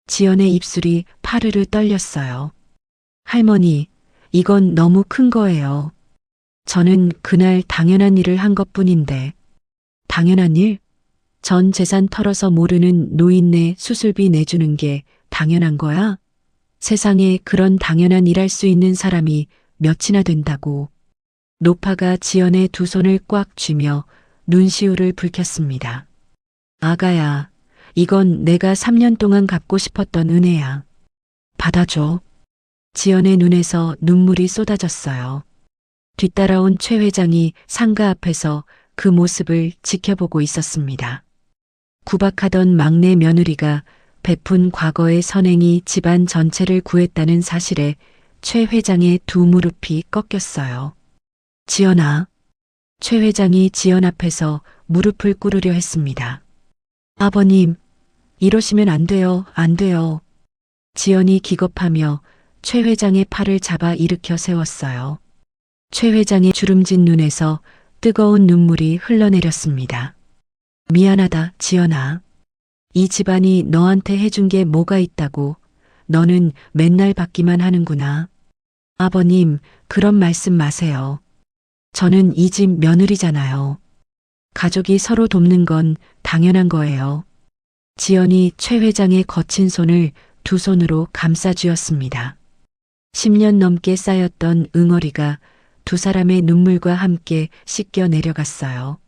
지연의 입술이 파르르 떨렸어요. 할머니, 이건 너무 큰 거예요. 저는 그날 당연한 일을 한 것뿐인데. 당연한 일? 전 재산 털어서 모르는 노인네 수술비 내주는 게 당연한 거야? 세상에 그런 당연한 일 할 수 있는 사람이 몇이나 된다고. 노파가 지연의 두 손을 꽉 쥐며 눈시울을 붉혔습니다. 아가야, 이건 내가 3년 동안 갚고 싶었던 은혜야. 받아줘. 지연의 눈에서 눈물이 쏟아졌어요. 뒤따라온 최 회장이 상가 앞에서 그 모습을 지켜보고 있었습니다. 구박하던 막내 며느리가 베푼 과거의 선행이 집안 전체를 구했다는 사실에 최 회장의 두 무릎이 꺾였어요. 지연아. 최 회장이 지연 앞에서 무릎을 꿇으려 했습니다. 아버님, 이러시면 안 돼요, 안 돼요. 지연이 기겁하며 최 회장의 팔을 잡아 일으켜 세웠어요. 최 회장의 주름진 눈에서 뜨거운 눈물이 흘러내렸습니다. 미안하다, 지연아. 이 집안이 너한테 해준 게 뭐가 있다고. 너는 맨날 받기만 하는구나. 아버님, 그런 말씀 마세요. 저는 이 집 며느리잖아요. 가족이 서로 돕는 건 당연한 거예요. 지연이 최 회장의 거친 손을 두 손으로 감싸 쥐었습니다. 10년 넘게 쌓였던 응어리가 두 사람의 눈물과 함께 씻겨 내려갔어요.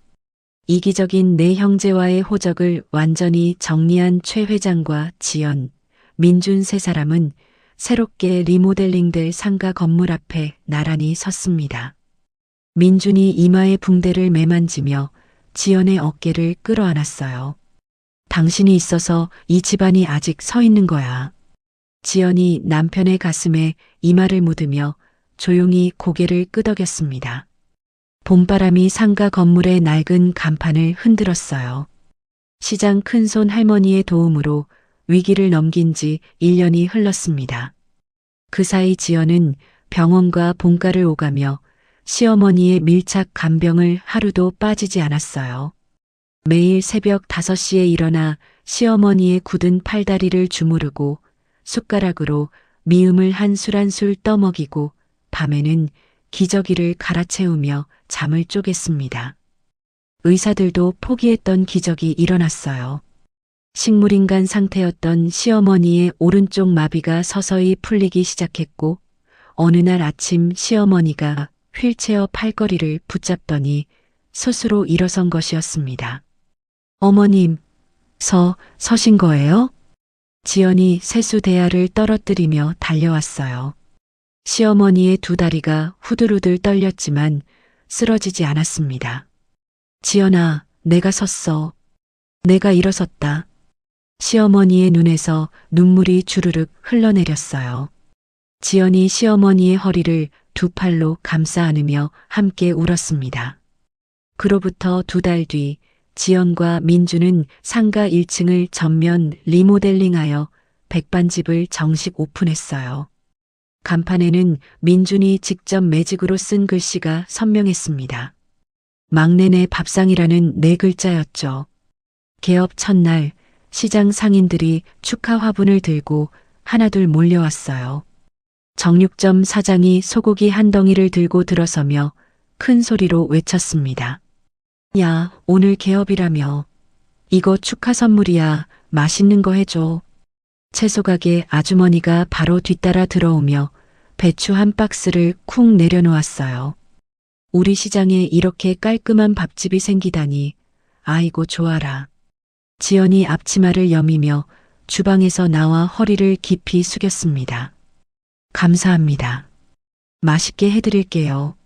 이기적인 내 형제와의 호적을 완전히 정리한 최 회장과 지연, 민준 세 사람은 새롭게 리모델링될 상가 건물 앞에 나란히 섰습니다. 민준이 이마에 붕대를 매만지며 지연의 어깨를 끌어안았어요. 당신이 있어서 이 집안이 아직 서 있는 거야. 지연이 남편의 가슴에 이마를 묻으며 조용히 고개를 끄덕였습니다. 봄바람이 상가 건물의 낡은 간판을 흔들었어요. 시장 큰손 할머니의 도움으로 위기를 넘긴 지 1년이 흘렀습니다. 그 사이 지연은 병원과 본가를 오가며 시어머니의 밀착 간병을 하루도 빠지지 않았어요. 매일 새벽 5시에 일어나 시어머니의 굳은 팔다리를 주무르고 숟가락으로 미음을 한 술 한 술 떠먹이고 밤에는 기저귀를 갈아채우며 잠을 쪼갰습니다. 의사들도 포기했던 기적이 일어났어요. 식물인간 상태였던 시어머니의 오른쪽 마비가 서서히 풀리기 시작했고 어느 날 아침 시어머니가 휠체어 팔걸이를 붙잡더니 스스로 일어선 것이었습니다. 어머님, 서신 거예요? 지연이 세수 대야를 떨어뜨리며 달려왔어요. 시어머니의 두 다리가 후들후들 떨렸지만 쓰러지지 않았습니다. 지연아, 내가 섰어. 내가 일어섰다. 시어머니의 눈에서 눈물이 주르륵 흘러내렸어요. 지연이 시어머니의 허리를 두 팔로 감싸 안으며 함께 울었습니다. 그로부터 2달 뒤 지연과 민주는 상가 1층을 전면 리모델링하여 백반집을 정식 오픈했어요. 간판에는 민준이 직접 매직으로 쓴 글씨가 선명했습니다. 막내네 밥상이라는 4글자였죠. 개업 첫날 시장 상인들이 축하 화분을 들고 하나둘 몰려왔어요. 정육점 사장이 소고기 한 덩이를 들고 들어서며 큰 소리로 외쳤습니다. 야, 오늘 개업이라며. 이거 축하 선물이야. 맛있는 거 해줘. 채소가게 아주머니가 바로 뒤따라 들어오며 배추 한 박스를 쿵 내려놓았어요. 우리 시장에 이렇게 깔끔한 밥집이 생기다니. 아이고 좋아라. 지연이 앞치마를 여미며 주방에서 나와 허리를 깊이 숙였습니다. 감사합니다. 맛있게 해드릴게요.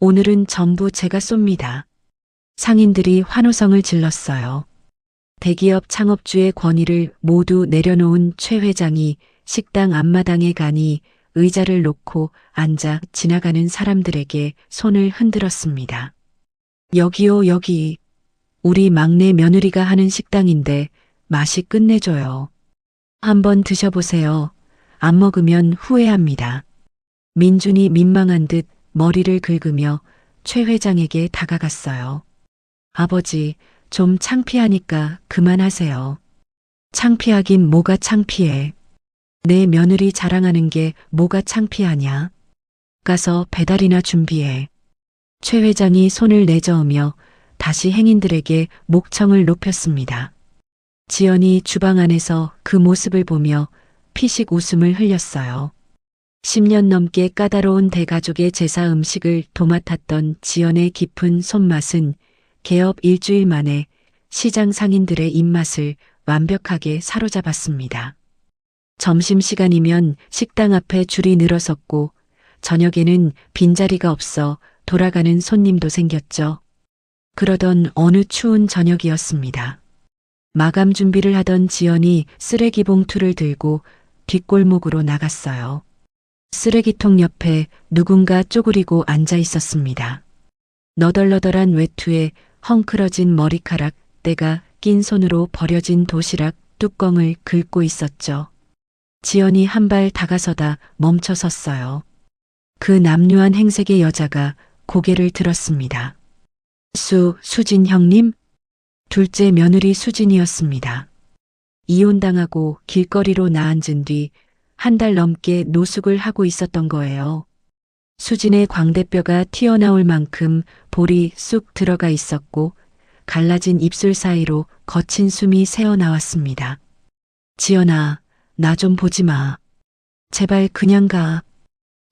오늘은 전부 제가 쏩니다. 상인들이 환호성을 질렀어요. 대기업 창업주의 권위를 모두 내려놓은 최 회장이 식당 앞마당에 가니 의자를 놓고 앉아 지나가는 사람들에게 손을 흔들었습니다. 여기요, 여기. 우리 막내 며느리가 하는 식당인데 맛이 끝내줘요. 한번 드셔보세요. 안 먹으면 후회합니다. 민준이 민망한 듯 머리를 긁으며 최 회장에게 다가갔어요. 아버지, 좀 창피하니까 그만하세요. 창피하긴 뭐가 창피해. 내 며느리 자랑하는 게 뭐가 창피하냐. 가서 배달이나 준비해. 최 회장이 손을 내저으며 다시 행인들에게 목청을 높였습니다. 지연이 주방 안에서 그 모습을 보며 피식 웃음을 흘렸어요. 10년 넘게 까다로운 대가족의 제사 음식을 도맡았던 지연의 깊은 손맛은 개업 일주일 만에 시장 상인들의 입맛을 완벽하게 사로잡았습니다. 점심시간이면 식당 앞에 줄이 늘어섰고 저녁에는 빈자리가 없어 돌아가는 손님도 생겼죠. 그러던 어느 추운 저녁이었습니다. 마감 준비를 하던 지연이 쓰레기 봉투를 들고 뒷골목으로 나갔어요. 쓰레기통 옆에 누군가 쪼그리고 앉아 있었습니다. 너덜너덜한 외투에 헝클어진 머리카락, 때가 낀 손으로 버려진 도시락, 뚜껑을 긁고 있었죠. 지연이 한 발 다가서다 멈춰섰어요. 그 남루한 행색의 여자가 고개를 들었습니다. 수진 형님? 둘째 며느리 수진이었습니다. 이혼당하고 길거리로 나앉은 뒤 한 달 넘게 노숙을 하고 있었던 거예요. 수진의 광대뼈가 튀어나올 만큼 볼이 쑥 들어가 있었고 갈라진 입술 사이로 거친 숨이 새어나왔습니다. 지연아, 나 좀 보지 마. 제발 그냥 가.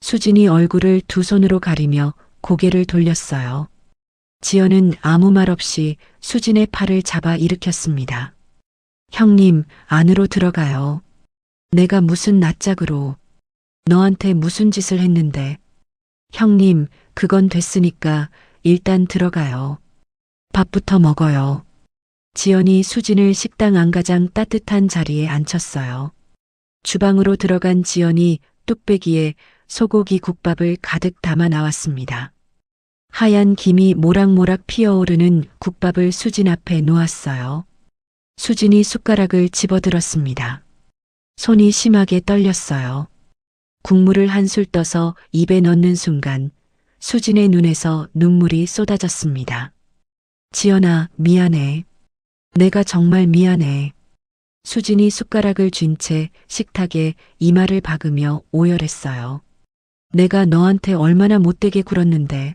수진이 얼굴을 두 손으로 가리며 고개를 돌렸어요. 지연은 아무 말 없이 수진의 팔을 잡아 일으켰습니다. 형님, 안으로 들어가요. 내가 무슨 낯짝으로. 너한테 무슨 짓을 했는데. 형님, 그건 됐으니까 일단 들어가요. 밥부터 먹어요. 지연이 수진을 식당 안가장 따뜻한 자리에 앉혔어요. 주방으로 들어간 지연이 뚝배기에 소고기 국밥을 가득 담아 나왔습니다. 하얀 김이 모락모락 피어오르는 국밥을 수진 앞에 놓았어요. 수진이 숟가락을 집어들었습니다. 손이 심하게 떨렸어요. 국물을 한술 떠서 입에 넣는 순간 수진의 눈에서 눈물이 쏟아졌습니다. 지연아, 미안해. 내가 정말 미안해. 수진이 숟가락을 쥔 채 식탁에 이마를 박으며 오열했어요. 내가 너한테 얼마나 못되게 굴었는데.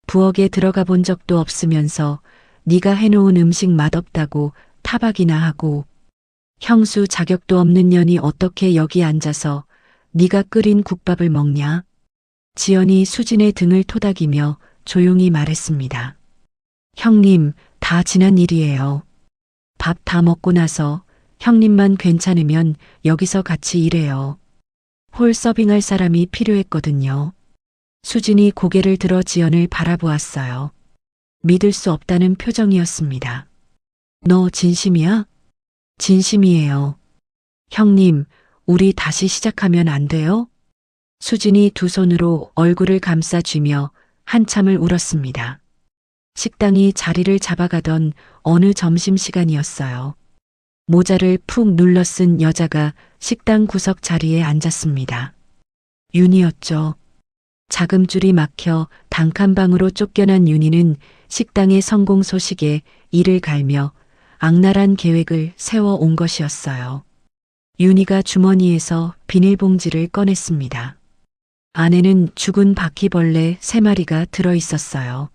부엌에 들어가 본 적도 없으면서 네가 해놓은 음식 맛없다고 타박이나 하고 형수 자격도 없는 년이 어떻게 여기 앉아서 네가 끓인 국밥을 먹냐? 지연이 수진의 등을 토닥이며 조용히 말했습니다. 형님, 다 지난 일이에요. 밥 다 먹고 나서 형님만 괜찮으면 여기서 같이 일해요. 홀 서빙할 사람이 필요했거든요. 수진이 고개를 들어 지연을 바라보았어요. 믿을 수 없다는 표정이었습니다. 너 진심이야? 진심이에요. 형님, 우리 다시 시작하면 안 돼요? 수진이 두 손으로 얼굴을 감싸쥐며 한참을 울었습니다. 식당이 자리를 잡아가던 어느 점심시간이었어요. 모자를 푹 눌러 쓴 여자가 식당 구석 자리에 앉았습니다. 윤이었죠. 자금줄이 막혀 단칸방으로 쫓겨난 윤희는 식당의 성공 소식에 이를 갈며 악랄한 계획을 세워 온 것이었어요. 윤희가 주머니에서 비닐봉지를 꺼냈습니다. 안에는 죽은 바퀴벌레 3마리가 들어 있었어요.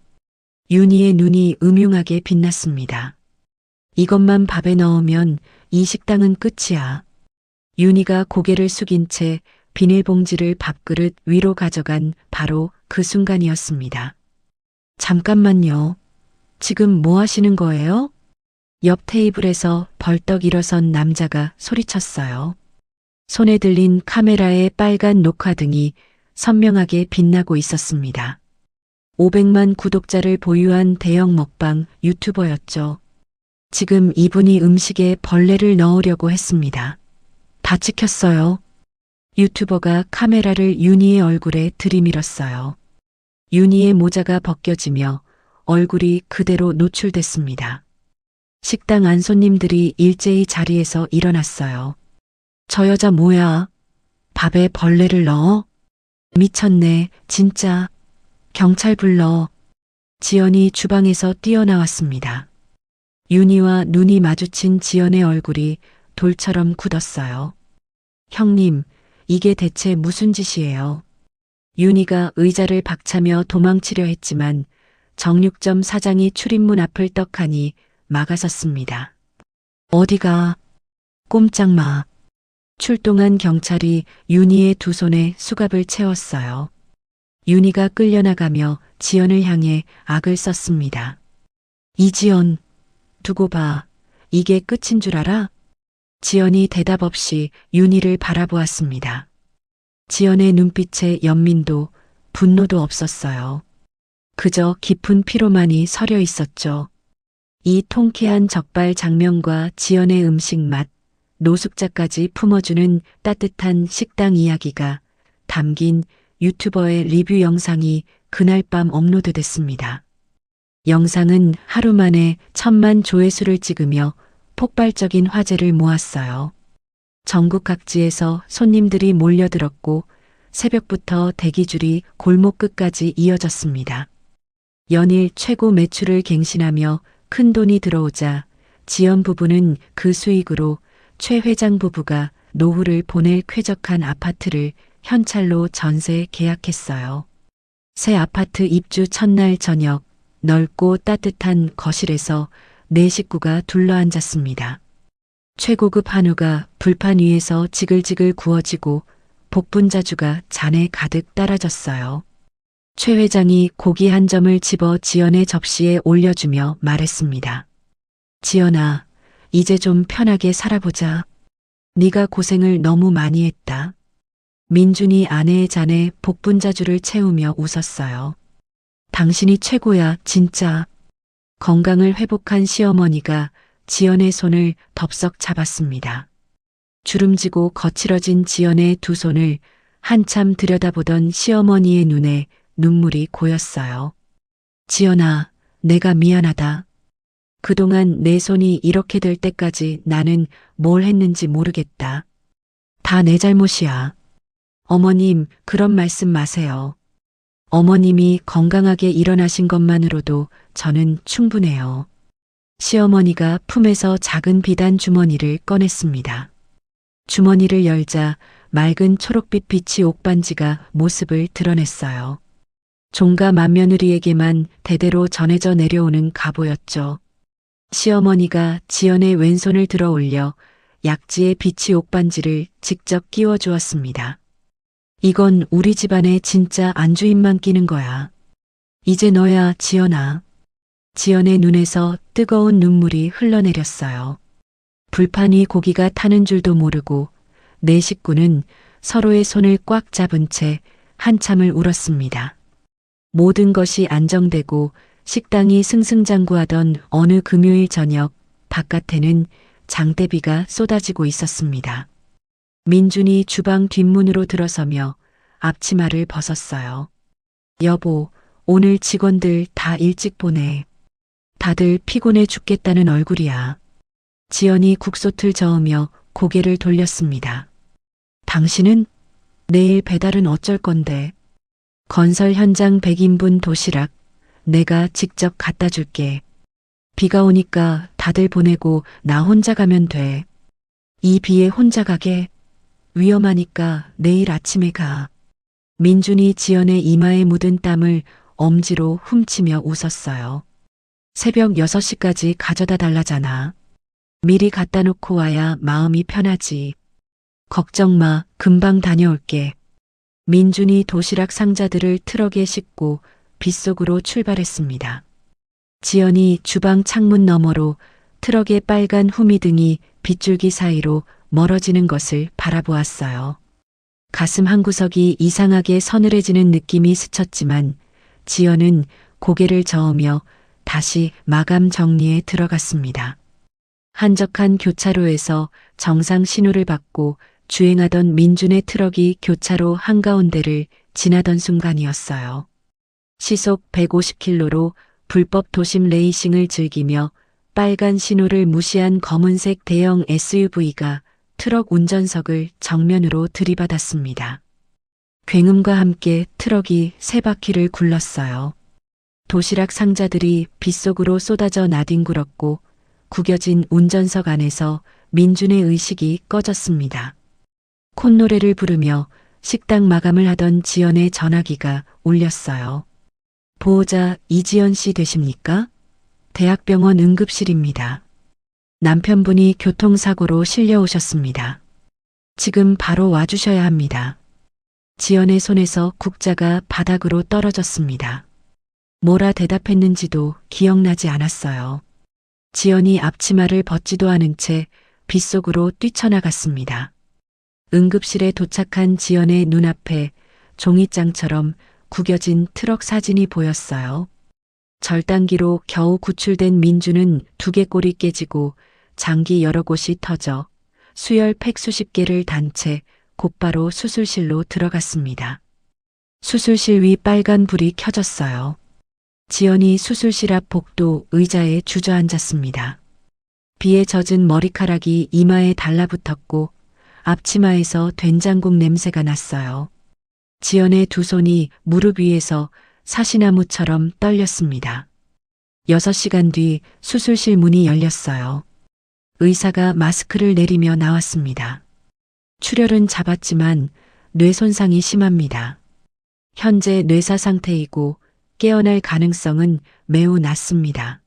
윤희의 눈이 음흉하게 빛났습니다. 이것만 밥에 넣으면 이 식당은 끝이야. 윤희가 고개를 숙인 채 비닐봉지를 밥그릇 위로 가져간 바로 그 순간이었습니다. 잠깐만요. 지금 뭐 하시는 거예요? 옆 테이블에서 벌떡 일어선 남자가 소리쳤어요. 손에 들린 카메라의 빨간 녹화등이 선명하게 빛나고 있었습니다. 500만 구독자를 보유한 대형 먹방 유튜버였죠. 지금 이분이 음식에 벌레를 넣으려고 했습니다. 다 찍혔어요. 유튜버가 카메라를 윤희의 얼굴에 들이밀었어요. 윤희의 모자가 벗겨지며 얼굴이 그대로 노출됐습니다. 식당 안 손님들이 일제히 자리에서 일어났어요. 저 여자 뭐야? 밥에 벌레를 넣어? 미쳤네, 진짜. 경찰 불러. 지연이 주방에서 뛰어나왔습니다. 윤희와 눈이 마주친 지연의 얼굴이 돌처럼 굳었어요. 형님, 이게 대체 무슨 짓이에요? 윤희가 의자를 박차며 도망치려 했지만 정육점 사장이 출입문 앞을 떡하니 막아섰습니다. 어디가? 꼼짝 마. 출동한 경찰이 윤희의 두 손에 수갑을 채웠어요. 윤희가 끌려나가며 지연을 향해 악을 썼습니다. 이지연, 두고 봐. 이게 끝인 줄 알아? 지연이 대답 없이 윤희를 바라보았습니다. 지연의 눈빛에 연민도 분노도 없었어요. 그저 깊은 피로만이 서려 있었죠. 이 통쾌한 적발 장면과 지연의 음식 맛, 노숙자까지 품어주는 따뜻한 식당 이야기가 담긴 유튜버의 리뷰 영상이 그날 밤 업로드됐습니다. 영상은 하루 만에 1000만 조회수를 찍으며 폭발적인 화제를 모았어요. 전국 각지에서 손님들이 몰려들었고 새벽부터 대기줄이 골목 끝까지 이어졌습니다. 연일 최고 매출을 갱신하며 큰돈이 들어오자 지연 부부는 그 수익으로 최 회장 부부가 노후를 보낼 쾌적한 아파트를 현찰로 전세 계약했어요. 새 아파트 입주 첫날 저녁, 넓고 따뜻한 거실에서 네 식구가 둘러앉았습니다. 최고급 한우가 불판 위에서 지글지글 구워지고 복분자주가 잔에 가득 따라졌어요. 최 회장이 고기 한 점을 집어 지연의 접시에 올려주며 말했습니다. 지연아, 이제 좀 편하게 살아보자. 네가 고생을 너무 많이 했다. 민준이 아내의 잔에 복분자주를 채우며 웃었어요. 당신이 최고야, 진짜. 건강을 회복한 시어머니가 지연의 손을 덥석 잡았습니다. 주름지고 거칠어진 지연의 두 손을 한참 들여다보던 시어머니의 눈에 눈물이 고였어요. 지연아, 내가 미안하다. 그동안 내 손이 이렇게 될 때까지 나는 뭘 했는지 모르겠다. 다 내 잘못이야. 어머님, 그런 말씀 마세요. 어머님이 건강하게 일어나신 것만으로도 저는 충분해요. 시어머니가 품에서 작은 비단 주머니를 꺼냈습니다. 주머니를 열자 맑은 초록빛 비치 옥반지가 모습을 드러냈어요. 종가 맏며느리에게만 대대로 전해져 내려오는 갑오였죠. 시어머니가 지연의 왼손을 들어 올려 약지의 비치 옥반지를 직접 끼워 주었습니다. 이건 우리 집안에 진짜 안주인만 끼는 거야. 이제 너야, 지연아. 지연의 눈에서 뜨거운 눈물이 흘러내렸어요. 불판 위 고기가 타는 줄도 모르고 네 식구는 서로의 손을 꽉 잡은 채 한참을 울었습니다. 모든 것이 안정되고 식당이 승승장구하던 어느 금요일 저녁, 바깥에는 장대비가 쏟아지고 있었습니다. 민준이 주방 뒷문으로 들어서며 앞치마를 벗었어요. 여보, 오늘 직원들 다 일찍 보내. 다들 피곤해 죽겠다는 얼굴이야. 지연이 국솥을 저으며 고개를 돌렸습니다. 당신은? 내일 배달은 어쩔 건데? 건설 현장 100인분 도시락 내가 직접 갖다 줄게. 비가 오니까 다들 보내고 나 혼자 가면 돼. 이 비에 혼자 가게? 위험하니까 내일 아침에 가. 민준이 지연의 이마에 묻은 땀을 엄지로 훔치며 웃었어요. 새벽 6시까지 가져다 달라잖아. 미리 갖다 놓고 와야 마음이 편하지. 걱정 마, 금방 다녀올게. 민준이 도시락 상자들을 트럭에 싣고 빗속으로 출발했습니다. 지연이 주방 창문 너머로 트럭의 빨간 후미등이 빗줄기 사이로 멀어지는 것을 바라보았어요. 가슴 한구석이 이상하게 서늘해지는 느낌이 스쳤지만 지연은 고개를 저으며 다시 마감 정리에 들어갔습니다. 한적한 교차로에서 정상 신호를 받고 주행하던 민준의 트럭이 교차로 한가운데를 지나던 순간이었어요. 시속 150km로 불법 도심 레이싱을 즐기며 빨간 신호를 무시한 검은색 대형 SUV가 트럭 운전석을 정면으로 들이받았습니다. 굉음과 함께 트럭이 세 바퀴를 굴렀어요. 도시락 상자들이 빗속으로 쏟아져 나뒹굴었고 구겨진 운전석 안에서 민준의 의식이 꺼졌습니다. 콧노래를 부르며 식당 마감을 하던 지연의 전화기가 울렸어요. 보호자 이지연 씨 되십니까? 대학병원 응급실입니다. 남편분이 교통사고로 실려오셨습니다. 지금 바로 와주셔야 합니다. 지연의 손에서 국자가 바닥으로 떨어졌습니다. 뭐라 대답했는지도 기억나지 않았어요. 지연이 앞치마를 벗지도 않은 채 빗속으로 뛰쳐나갔습니다. 응급실에 도착한 지연의 눈앞에 종이장처럼 구겨진 트럭 사진이 보였어요. 절단기로 겨우 구출된 민주는 두개골이 깨지고 장기 여러 곳이 터져 수혈 팩 수십 개를 단 채 곧바로 수술실로 들어갔습니다. 수술실 위 빨간 불이 켜졌어요. 지연이 수술실 앞 복도 의자에 주저앉았습니다. 비에 젖은 머리카락이 이마에 달라붙었고 앞치마에서 된장국 냄새가 났어요. 지연의 두 손이 무릎 위에서 사시나무처럼 떨렸습니다. 6시간 뒤 수술실 문이 열렸어요. 의사가 마스크를 내리며 나왔습니다. 출혈은 잡았지만 뇌 손상이 심합니다. 현재 뇌사 상태이고 깨어날 가능성은 매우 낮습니다.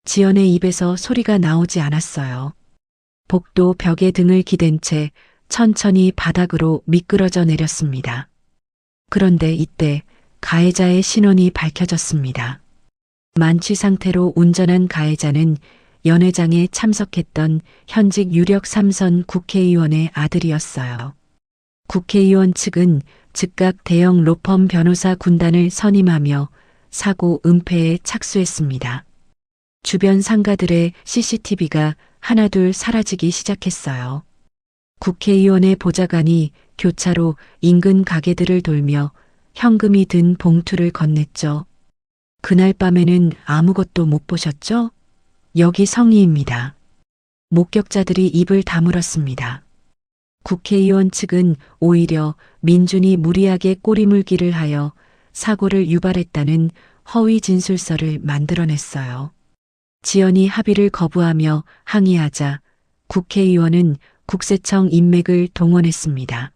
지연의 입에서 소리가 나오지 않았어요. 복도 벽에 등을 기댄 채 천천히 바닥으로 미끄러져 내렸습니다. 그런데 이때 가해자의 신원이 밝혀졌습니다. 만취 상태로 운전한 가해자는 연회장에 참석했던 현직 유력 3선 국회의원의 아들이었어요. 국회의원 측은 즉각 대형 로펌 변호사 군단을 선임하며 사고 은폐에 착수했습니다. 주변 상가들의 CCTV가 하나둘 사라지기 시작했어요. 국회의원의 보좌관이 교차로 인근 가게들을 돌며 현금이 든 봉투를 건넸죠. 그날 밤에는 아무것도 못 보셨죠? 여기 성의입니다. 목격자들이 입을 다물었습니다. 국회의원 측은 오히려 민준이 무리하게 꼬리물기를 하여 사고를 유발했다는 허위 진술서를 만들어냈어요. 지연이 합의를 거부하며 항의하자 국회의원은 국세청 인맥을 동원했습니다.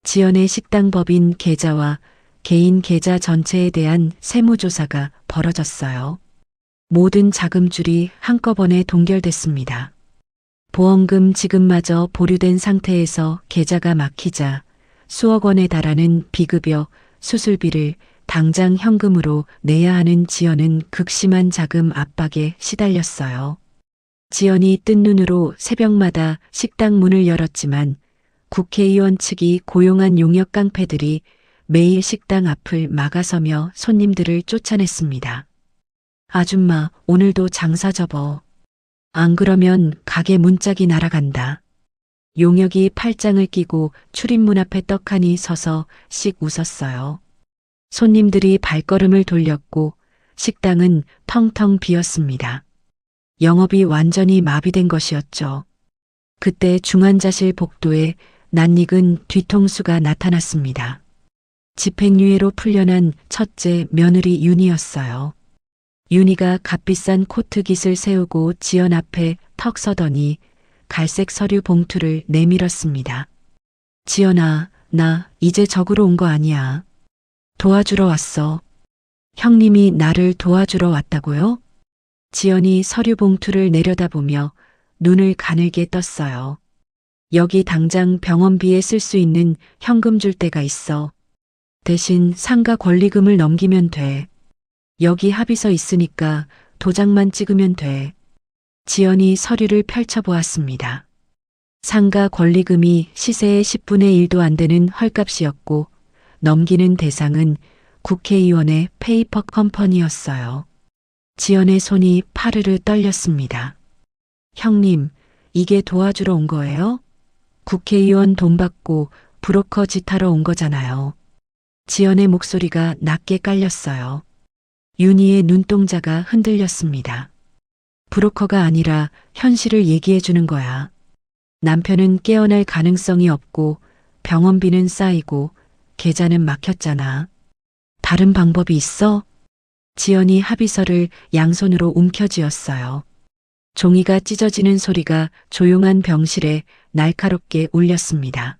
지연의 식당 법인 계좌와 개인 계좌 전체에 대한 세무조사가 벌어졌어요. 모든 자금줄이 한꺼번에 동결됐습니다. 보험금 지급마저 보류된 상태에서 계좌가 막히자 수억 원에 달하는 비급여, 수술비를 당장 현금으로 내야 하는 지연은 극심한 자금 압박에 시달렸어요. 지연이 뜬 눈으로 새벽마다 식당 문을 열었지만 국회의원 측이 고용한 용역 깡패들이 매일 식당 앞을 막아서며 손님들을 쫓아냈습니다. 아줌마, 오늘도 장사 접어. 안 그러면 가게 문짝이 날아간다. 용역이 팔짱을 끼고 출입문 앞에 떡하니 서서 씩 웃었어요. 손님들이 발걸음을 돌렸고 식당은 텅텅 비었습니다. 영업이 완전히 마비된 것이었죠. 그때 중환자실 복도에 낯익은 뒤통수가 나타났습니다. 집행유예로 풀려난 첫째 며느리 윤이었어요. 윤희가 값비싼 코트 깃을 세우고 지연 앞에 턱 서더니 갈색 서류 봉투를 내밀었습니다. 지연아, 나 이제 적으러 온 거 아니야. 도와주러 왔어. 형님이 나를 도와주러 왔다고요? 지연이 서류 봉투를 내려다보며 눈을 가늘게 떴어요. 여기 당장 병원비에 쓸 수 있는 현금 줄 데가 있어. 대신 상가 권리금을 넘기면 돼. 여기 합의서 있으니까 도장만 찍으면 돼. 지연이 서류를 펼쳐보았습니다. 상가 권리금이 시세의 10분의 1도 안 되는 헐값이었고 넘기는 대상은 국회의원의 페이퍼 컴퍼니였어요. 지연의 손이 파르르 떨렸습니다. 형님, 이게 도와주러 온 거예요? 국회의원 돈 받고 브로커 짓하러 온 거잖아요. 지연의 목소리가 낮게 깔렸어요. 윤희의 눈동자가 흔들렸습니다. 브로커가 아니라 현실을 얘기해 주는 거야. 남편은 깨어날 가능성이 없고 병원비는 쌓이고 계좌는 막혔잖아. 다른 방법이 있어? 지연이 합의서를 양손으로 움켜쥐었어요. 종이가 찢어지는 소리가 조용한 병실에 날카롭게 울렸습니다.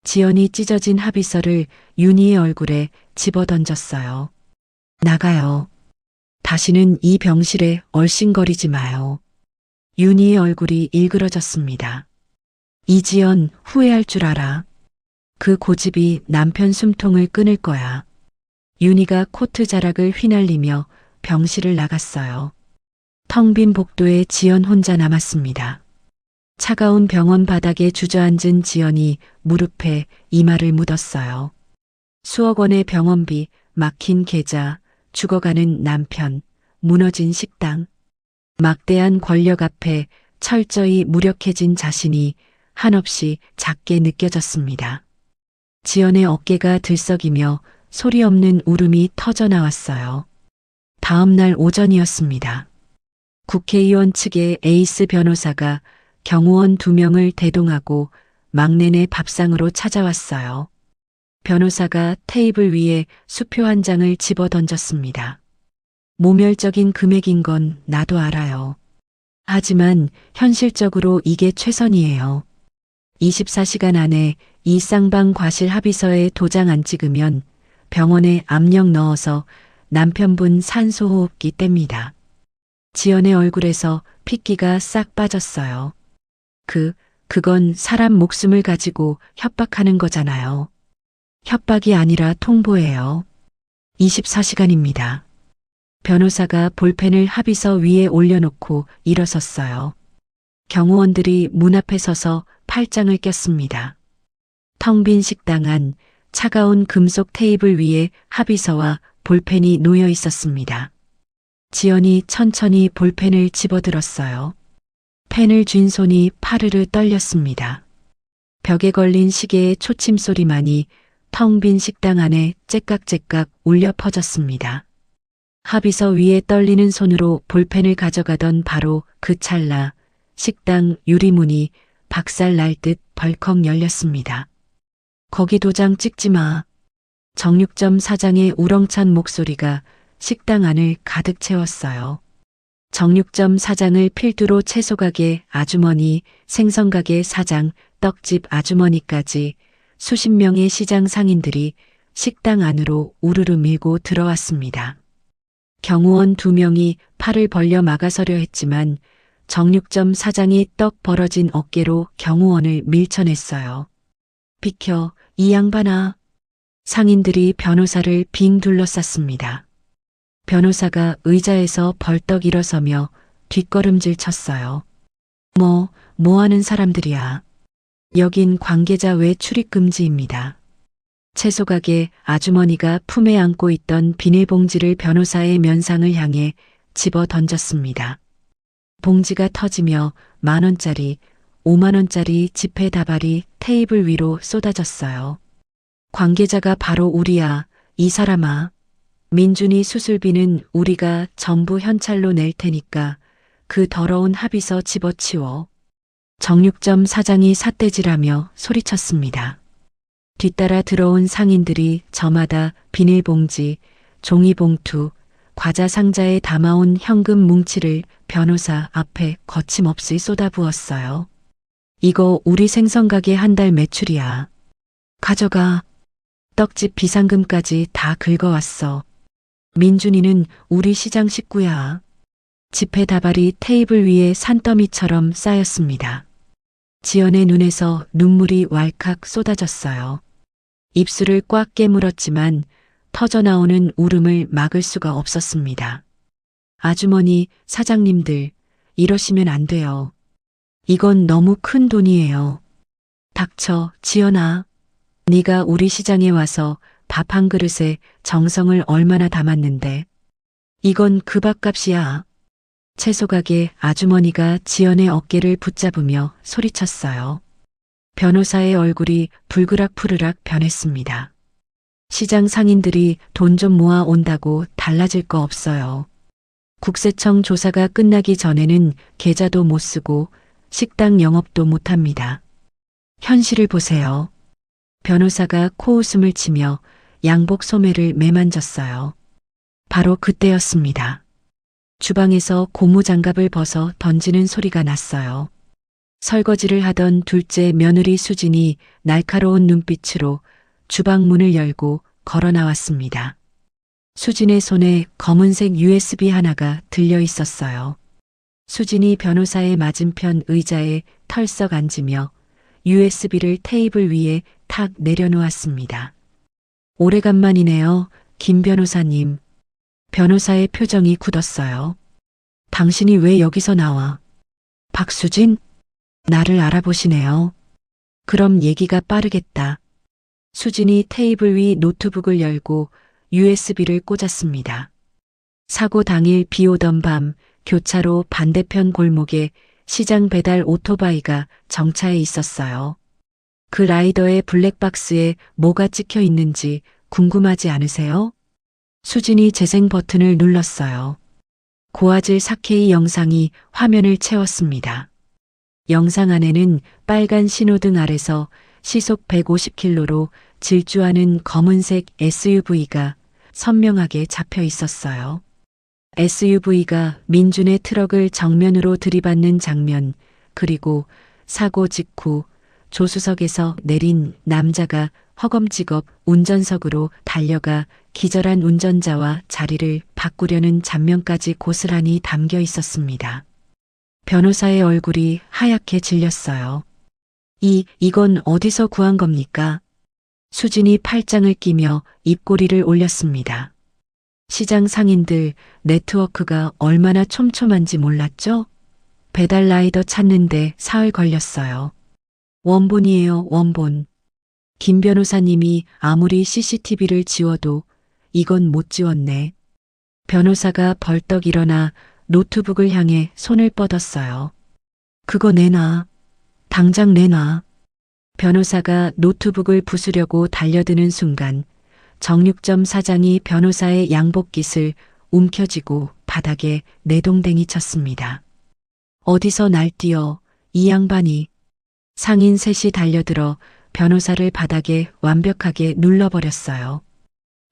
지연이 찢어진 합의서를 윤희의 얼굴에 집어던졌어요. 나가요. 다시는 이 병실에 얼씬거리지 마요. 윤희의 얼굴이 일그러졌습니다. 이지연, 후회할 줄 알아. 그 고집이 남편 숨통을 끊을 거야. 윤희가 코트 자락을 휘날리며 병실을 나갔어요. 텅 빈 복도에 지연 혼자 남았습니다. 차가운 병원 바닥에 주저앉은 지연이 무릎에 이마를 묻었어요. 수억 원의 병원비, 막힌 계좌, 죽어가는 남편, 무너진 식당. 막대한 권력 앞에 철저히 무력해진 자신이 한없이 작게 느껴졌습니다. 지연의 어깨가 들썩이며 소리 없는 울음이 터져 나왔어요. 다음 날 오전이었습니다. 국회의원 측의 에이스 변호사가 경호원 2명을 대동하고 막내네 밥상으로 찾아왔어요. 변호사가 테이블 위에 수표 한 장을 집어 던졌습니다. 모멸적인 금액인 건 나도 알아요. 하지만 현실적으로 이게 최선이에요. 24시간 안에 이 쌍방 과실 합의서에 도장 안 찍으면 병원에 압력 넣어서 남편분 산소호흡기 뗍니다. 지연의 얼굴에서 핏기가 싹 빠졌어요. 그건 사람 목숨을 가지고 협박하는 거잖아요. 협박이 아니라 통보예요. 24시간입니다. 변호사가 볼펜을 합의서 위에 올려놓고 일어섰어요. 경호원들이 문 앞에 서서 팔짱을 꼈습니다. 텅 빈 식당 안 차가운 금속 테이블 위에 합의서와 볼펜이 놓여 있었습니다. 지연이 천천히 볼펜을 집어들었어요. 펜을 쥔 손이 파르르 떨렸습니다. 벽에 걸린 시계의 초침 소리만이 텅 빈 식당 안에 째깍째깍 울려 퍼졌습니다. 합의서 위에 떨리는 손으로 볼펜을 가져가던 바로 그 찰나 식당 유리문이 박살 날 듯 벌컥 열렸습니다. 거기 도장 찍지 마. 정육점 사장의 우렁찬 목소리가 식당 안을 가득 채웠어요. 정육점 사장을 필두로 채소가게 아주머니, 생선가게 사장, 떡집 아주머니까지 수십 명의 시장 상인들이 식당 안으로 우르르 밀고 들어왔습니다. 경호원 2명이 팔을 벌려 막아서려 했지만 정육점 사장이 떡 벌어진 어깨로 경호원을 밀쳐냈어요. 비켜, 이 양반아. 상인들이 변호사를 빙 둘러쌌습니다. 변호사가 의자에서 벌떡 일어서며 뒷걸음질 쳤어요. 뭐 하는 사람들이야. 여긴 관계자 외 출입 금지입니다. 채소가게 아주머니가 품에 안고 있던 비닐봉지를 변호사의 면상을 향해 집어 던졌습니다. 봉지가 터지며 10,000원짜리, 50,000원짜리 지폐 다발이 테이블 위로 쏟아졌어요. 관계자가 바로 우리야, 이 사람아. 민준이 수술비는 우리가 전부 현찰로 낼 테니까 그 더러운 합의서 집어치워. 정육점 사장이 삿대질하며 소리쳤습니다. 뒤따라 들어온 상인들이 저마다 비닐봉지, 종이봉투, 과자 상자에 담아온 현금 뭉치를 변호사 앞에 거침없이 쏟아부었어요. 이거 우리 생선가게 한 달 매출이야. 가져가. 떡집 비상금까지 다 긁어왔어. 민준이는 우리 시장 식구야. 지폐 다발이 테이블 위에 산더미처럼 쌓였습니다. 지연의 눈에서 눈물이 왈칵 쏟아졌어요. 입술을 꽉 깨물었지만 터져나오는 울음을 막을 수가 없었습니다. 아주머니, 사장님들, 이러시면 안 돼요. 이건 너무 큰 돈이에요. 닥쳐, 지연아. 네가 우리 시장에 와서 밥 한 그릇에 정성을 얼마나 담았는데. 이건 그 밥값이야. 채소가게 아주머니가 지연의 어깨를 붙잡으며 소리쳤어요. 변호사의 얼굴이 불그락푸르락 변했습니다. 시장 상인들이 돈 좀 모아 온다고 달라질 거 없어요. 국세청 조사가 끝나기 전에는 계좌도 못 쓰고 식당 영업도 못 합니다. 현실을 보세요. 변호사가 코웃음을 치며 양복 소매를 매만졌어요. 바로 그때였습니다. 주방에서 고무장갑을 벗어 던지는 소리가 났어요. 설거지를 하던 둘째 며느리 수진이 날카로운 눈빛으로 주방 문을 열고 걸어 나왔습니다. 수진의 손에 검은색 USB 하나가 들려 있었어요. 수진이 변호사의 맞은편 의자에 털썩 앉으며 USB를 테이블 위에 탁 내려놓았습니다. 오래간만이네요, 김 변호사님. 변호사의 표정이 굳었어요. 당신이 왜 여기서 나와? 박수진? 나를 알아보시네요. 그럼 얘기가 빠르겠다. 수진이 테이블 위 노트북을 열고 USB를 꽂았습니다. 사고 당일 비 오던 밤 교차로 반대편 골목에 시장 배달 오토바이가 정차해 있었어요. 그 라이더의 블랙박스에 뭐가 찍혀 있는지 궁금하지 않으세요? 수진이 재생 버튼을 눌렀어요. 고화질 4K 영상이 화면을 채웠습니다. 영상 안에는 빨간 신호등 아래서 시속 150km로 질주하는 검은색 SUV가 선명하게 잡혀 있었어요. SUV가 민준의 트럭을 정면으로 들이받는 장면, 그리고 사고 직후 조수석에서 내린 남자가 허검지겁 운전석으로 달려가 기절한 운전자와 자리를 바꾸려는 장면까지 고스란히 담겨 있었습니다. 변호사의 얼굴이 하얗게 질렸어요. 이건 어디서 구한 겁니까? 수진이 팔짱을 끼며 입꼬리를 올렸습니다. 시장 상인들 네트워크가 얼마나 촘촘한지 몰랐죠? 배달 라이더 찾는데 사흘 걸렸어요. 원본이에요, 원본. 김 변호사님이 아무리 CCTV를 지워도 이건 못 지웠네. 변호사가 벌떡 일어나 노트북을 향해 손을 뻗었어요. 그거 내놔. 당장 내놔. 변호사가 노트북을 부수려고 달려드는 순간 정육점 사장이 변호사의 양복깃을 움켜쥐고 바닥에 내동댕이 쳤습니다. 어디서 날뛰어, 이 양반이. 상인 셋이 달려들어 변호사를 바닥에 완벽하게 눌러버렸어요.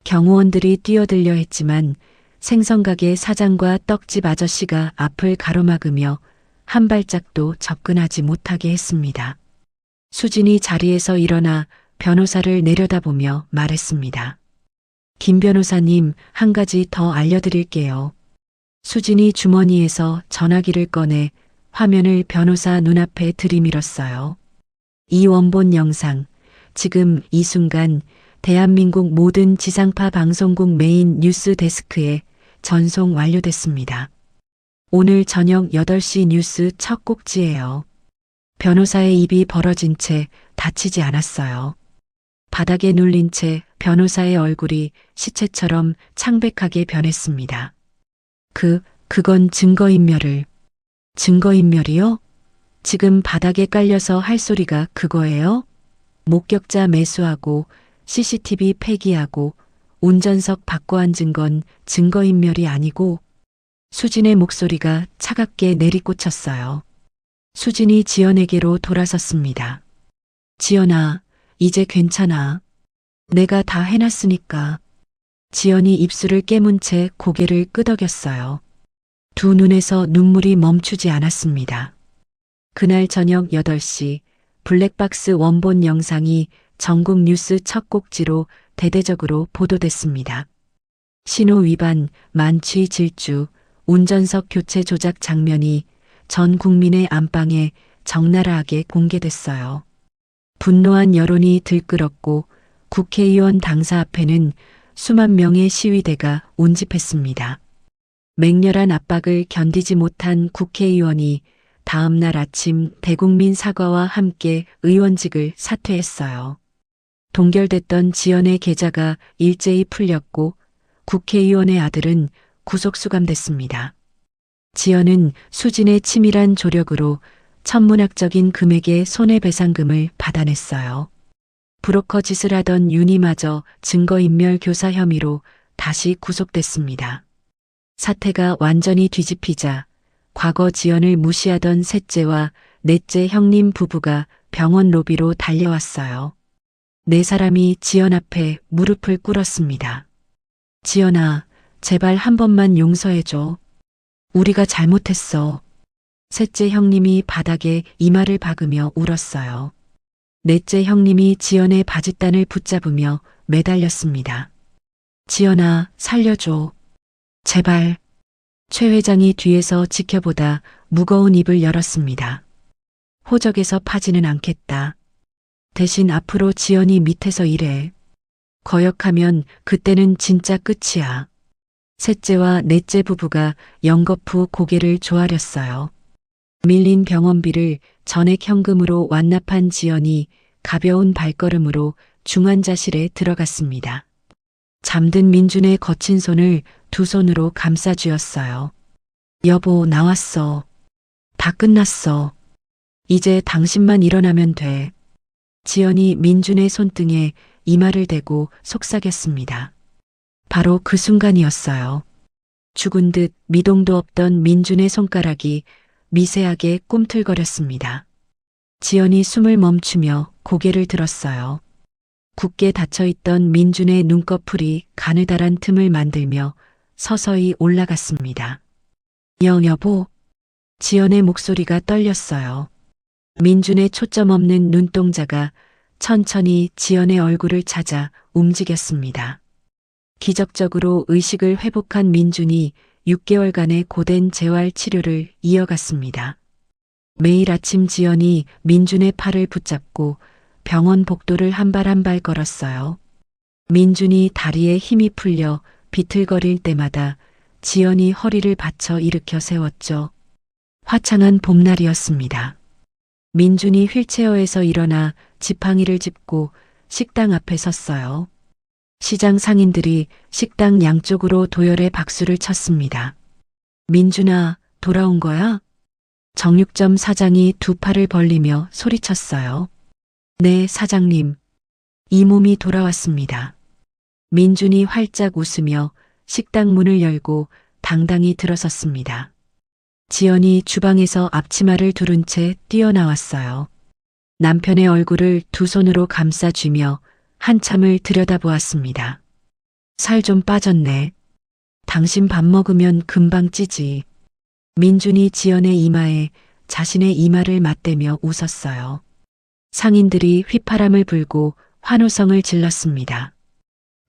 경호원들이 뛰어들려 했지만 생선가게 사장과 떡집 아저씨가 앞을 가로막으며 한 발짝도 접근하지 못하게 했습니다. 수진이 자리에서 일어나 변호사를 내려다보며 말했습니다. 김 변호사님, 한 가지 더 알려드릴게요. 수진이 주머니에서 전화기를 꺼내 화면을 변호사 눈앞에 들이밀었어요. 이 원본 영상, 지금 이 순간 대한민국 모든 지상파 방송국 메인 뉴스 데스크에 전송 완료됐습니다. 오늘 저녁 8시 뉴스 첫 꼭지예요. 변호사의 입이 벌어진 채 다치지 않았어요. 바닥에 눌린 채 변호사의 얼굴이 시체처럼 창백하게 변했습니다. 그건 증거인멸을. 증거인멸이요? 지금 바닥에 깔려서 할 소리가 그거예요? 목격자 매수하고 CCTV 폐기하고 운전석 바꿔 앉은 건 증거인멸이 아니고. 수진의 목소리가 차갑게 내리꽂혔어요. 수진이 지연에게로 돌아섰습니다. 지연아, 이제 괜찮아. 내가 다 해놨으니까. 지연이 입술을 깨문 채 고개를 끄덕였어요. 두 눈에서 눈물이 멈추지 않았습니다. 그날 저녁 8시 블랙박스 원본 영상이 전국 뉴스 첫 꼭지로 대대적으로 보도됐습니다. 신호 위반, 만취 질주, 운전석 교체 조작 장면이 전 국민의 안방에 적나라하게 공개됐어요. 분노한 여론이 들끓었고 국회의원 당사 앞에는 수만 명의 시위대가 운집했습니다. 맹렬한 압박을 견디지 못한 국회의원이 다음 날 아침 대국민 사과와 함께 의원직을 사퇴했어요. 동결됐던 지연의 계좌가 일제히 풀렸고 국회의원의 아들은 구속 수감됐습니다. 지연은 수진의 치밀한 조력으로 천문학적인 금액의 손해배상금을 받아냈어요. 브로커 짓을 하던 윤희마저 증거인멸 교사 혐의로 다시 구속됐습니다. 사태가 완전히 뒤집히자 과거 지연을 무시하던 셋째와 넷째 형님 부부가 병원 로비로 달려왔어요. 네 사람이 지연 앞에 무릎을 꿇었습니다. 지연아, 제발 한 번만 용서해줘. 우리가 잘못했어. 셋째 형님이 바닥에 이마를 박으며 울었어요. 넷째 형님이 지연의 바짓단을 붙잡으며 매달렸습니다. 지연아, 살려줘. 제발. 최 회장이 뒤에서 지켜보다 무거운 입을 열었습니다. 호적에서 파지는 않겠다. 대신 앞으로 지연이 밑에서 일해. 거역하면 그때는 진짜 끝이야. 셋째와 넷째 부부가 연거푸 고개를 조아렸어요. 밀린 병원비를 전액 현금으로 완납한 지연이 가벼운 발걸음으로 중환자실에 들어갔습니다. 잠든 민준의 거친 손을 두 손으로 감싸 쥐었어요. 여보, 나왔어. 다 끝났어. 이제 당신만 일어나면 돼. 지연이 민준의 손등에 이마를 대고 속삭였습니다. 바로 그 순간이었어요. 죽은 듯 미동도 없던 민준의 손가락이 미세하게 꿈틀거렸습니다. 지연이 숨을 멈추며 고개를 들었어요. 굳게 닫혀있던 민준의 눈꺼풀이 가느다란 틈을 만들며 서서히 올라갔습니다. 여보. 지연의 목소리가 떨렸어요. 민준의 초점 없는 눈동자가 천천히 지연의 얼굴을 찾아 움직였습니다. 기적적으로 의식을 회복한 민준이 6개월간의 고된 재활 치료를 이어갔습니다. 매일 아침 지연이 민준의 팔을 붙잡고 병원 복도를 한 발 한 발 걸었어요. 민준이 다리에 힘이 풀려 비틀거릴 때마다 지연이 허리를 받쳐 일으켜 세웠죠. 화창한 봄날이었습니다. 민준이 휠체어에서 일어나 지팡이를 짚고 식당 앞에 섰어요. 시장 상인들이 식당 양쪽으로 도열해 박수를 쳤습니다. 민준아, 돌아온 거야? 정육점 사장이 두 팔을 벌리며 소리쳤어요. 네, 사장님. 이 몸이 돌아왔습니다. 민준이 활짝 웃으며 식당 문을 열고 당당히 들어섰습니다. 지연이 주방에서 앞치마를 두른 채 뛰어나왔어요. 남편의 얼굴을 두 손으로 감싸쥐며 한참을 들여다보았습니다. 살 좀 빠졌네. 당신 밥 먹으면 금방 찌지. 민준이 지연의 이마에 자신의 이마를 맞대며 웃었어요. 상인들이 휘파람을 불고 환호성을 질렀습니다.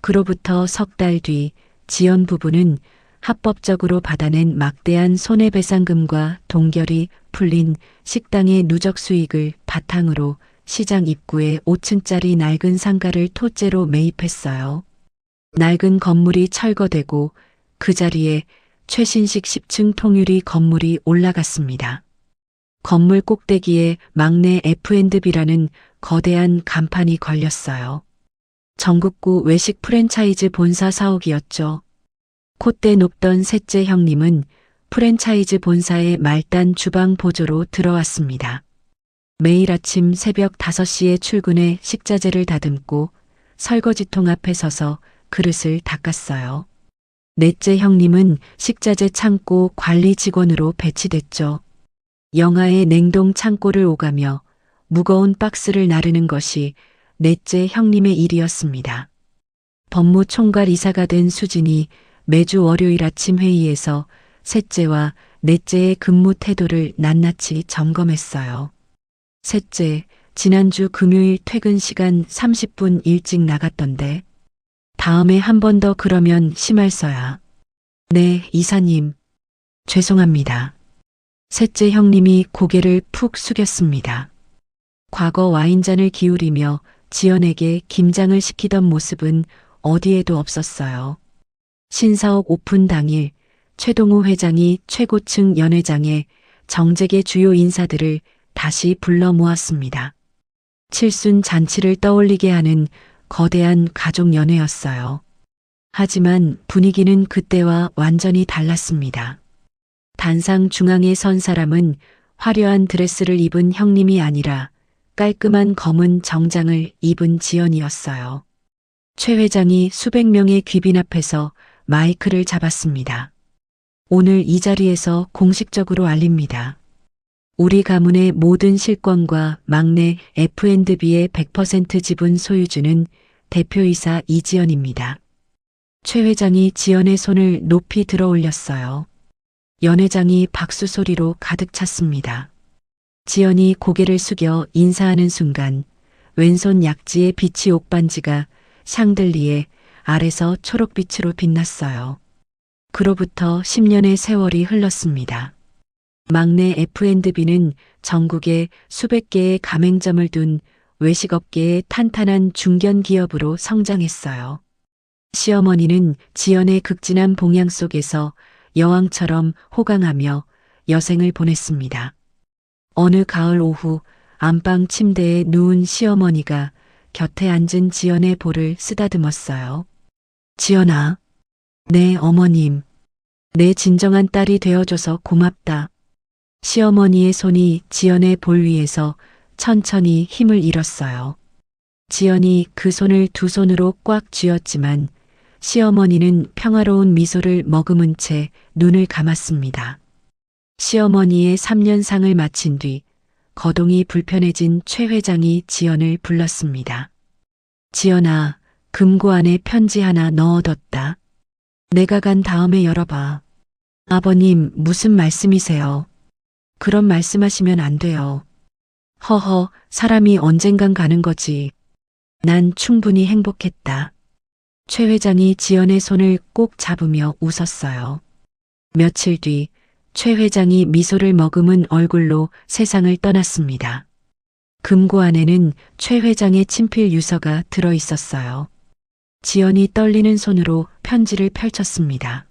그로부터 석 달 뒤 지연 부부는 합법적으로 받아낸 막대한 손해배상금과 동결이 풀린 식당의 누적 수익을 바탕으로 시장 입구에 5층짜리 낡은 상가를 토째로 매입했어요. 낡은 건물이 철거되고 그 자리에 최신식 10층 통유리 건물이 올라갔습니다. 건물 꼭대기에 막내 F&B라는 거대한 간판이 걸렸어요. 전국구 외식 프랜차이즈 본사 사옥이었죠. 콧대 높던 셋째 형님은 프랜차이즈 본사의 말단 주방 보조로 들어왔습니다. 매일 아침 새벽 5시에 출근해 식자재를 다듬고 설거지통 앞에 서서 그릇을 닦았어요. 넷째 형님은 식자재 창고 관리 직원으로 배치됐죠. 영하의 냉동 창고를 오가며 무거운 박스를 나르는 것이 넷째 형님의 일이었습니다. 법무총괄 이사가 된 수진이 매주 월요일 아침 회의에서 셋째와 넷째의 근무 태도를 낱낱이 점검했어요. 셋째, 지난주 금요일 퇴근 시간 30분 일찍 나갔던데. 다음에 한 번 더 그러면 심할서야. 네, 이사님. 죄송합니다. 셋째 형님이 고개를 푹 숙였습니다. 과거 와인잔을 기울이며 지연에게 김장을 시키던 모습은 어디에도 없었어요. 신사옥 오픈 당일 최동호 회장이 최고층 연회장에 정재계 주요 인사들을 다시 불러 모았습니다. 칠순 잔치를 떠올리게 하는 거대한 가족 연회였어요. 하지만 분위기는 그때와 완전히 달랐습니다. 단상 중앙에 선 사람은 화려한 드레스를 입은 형님이 아니라 깔끔한 검은 정장을 입은 지연이었어요. 최 회장이 수백 명의 귀빈 앞에서 마이크를 잡았습니다. 오늘 이 자리에서 공식적으로 알립니다. 우리 가문의 모든 실권과 막내 F&B의 100% 지분 소유주는 대표이사 이지연입니다. 최 회장이 지연의 손을 높이 들어 올렸어요. 연 회장이 박수 소리로 가득 찼습니다. 지연이 고개를 숙여 인사하는 순간 왼손 약지의 비치 옥반지가 샹들리에 아래서 초록빛으로 빛났어요. 그로부터 10년의 세월이 흘렀습니다. 막내 F&B는 전국에 수백 개의 가맹점을 둔 외식업계의 탄탄한 중견 기업으로 성장했어요. 시어머니는 지연의 극진한 봉양 속에서 여왕처럼 호강하며 여생을 보냈습니다. 어느 가을 오후 안방 침대에 누운 시어머니가 곁에 앉은 지연의 볼을 쓰다듬었어요. 지연아. 네, 어머님. 내 진정한 딸이 되어줘서 고맙다. 시어머니의 손이 지연의 볼 위에서 천천히 힘을 잃었어요. 지연이 그 손을 두 손으로 꽉 쥐었지만 시어머니는 평화로운 미소를 머금은 채 눈을 감았습니다. 시어머니의 3년상을 마친 뒤 거동이 불편해진 최 회장이 지연을 불렀습니다. 지연아, 금고 안에 편지 하나 넣어뒀다. 내가 간 다음에 열어봐. 아버님, 무슨 말씀이세요? 그런 말씀하시면 안 돼요. 허허, 사람이 언젠간 가는 거지. 난 충분히 행복했다. 최 회장이 지연의 손을 꼭 잡으며 웃었어요. 며칠 뒤 최 회장이 미소를 머금은 얼굴로 세상을 떠났습니다. 금고 안에는 최 회장의 친필 유서가 들어 있었어요. 지연이 떨리는 손으로 편지를 펼쳤습니다.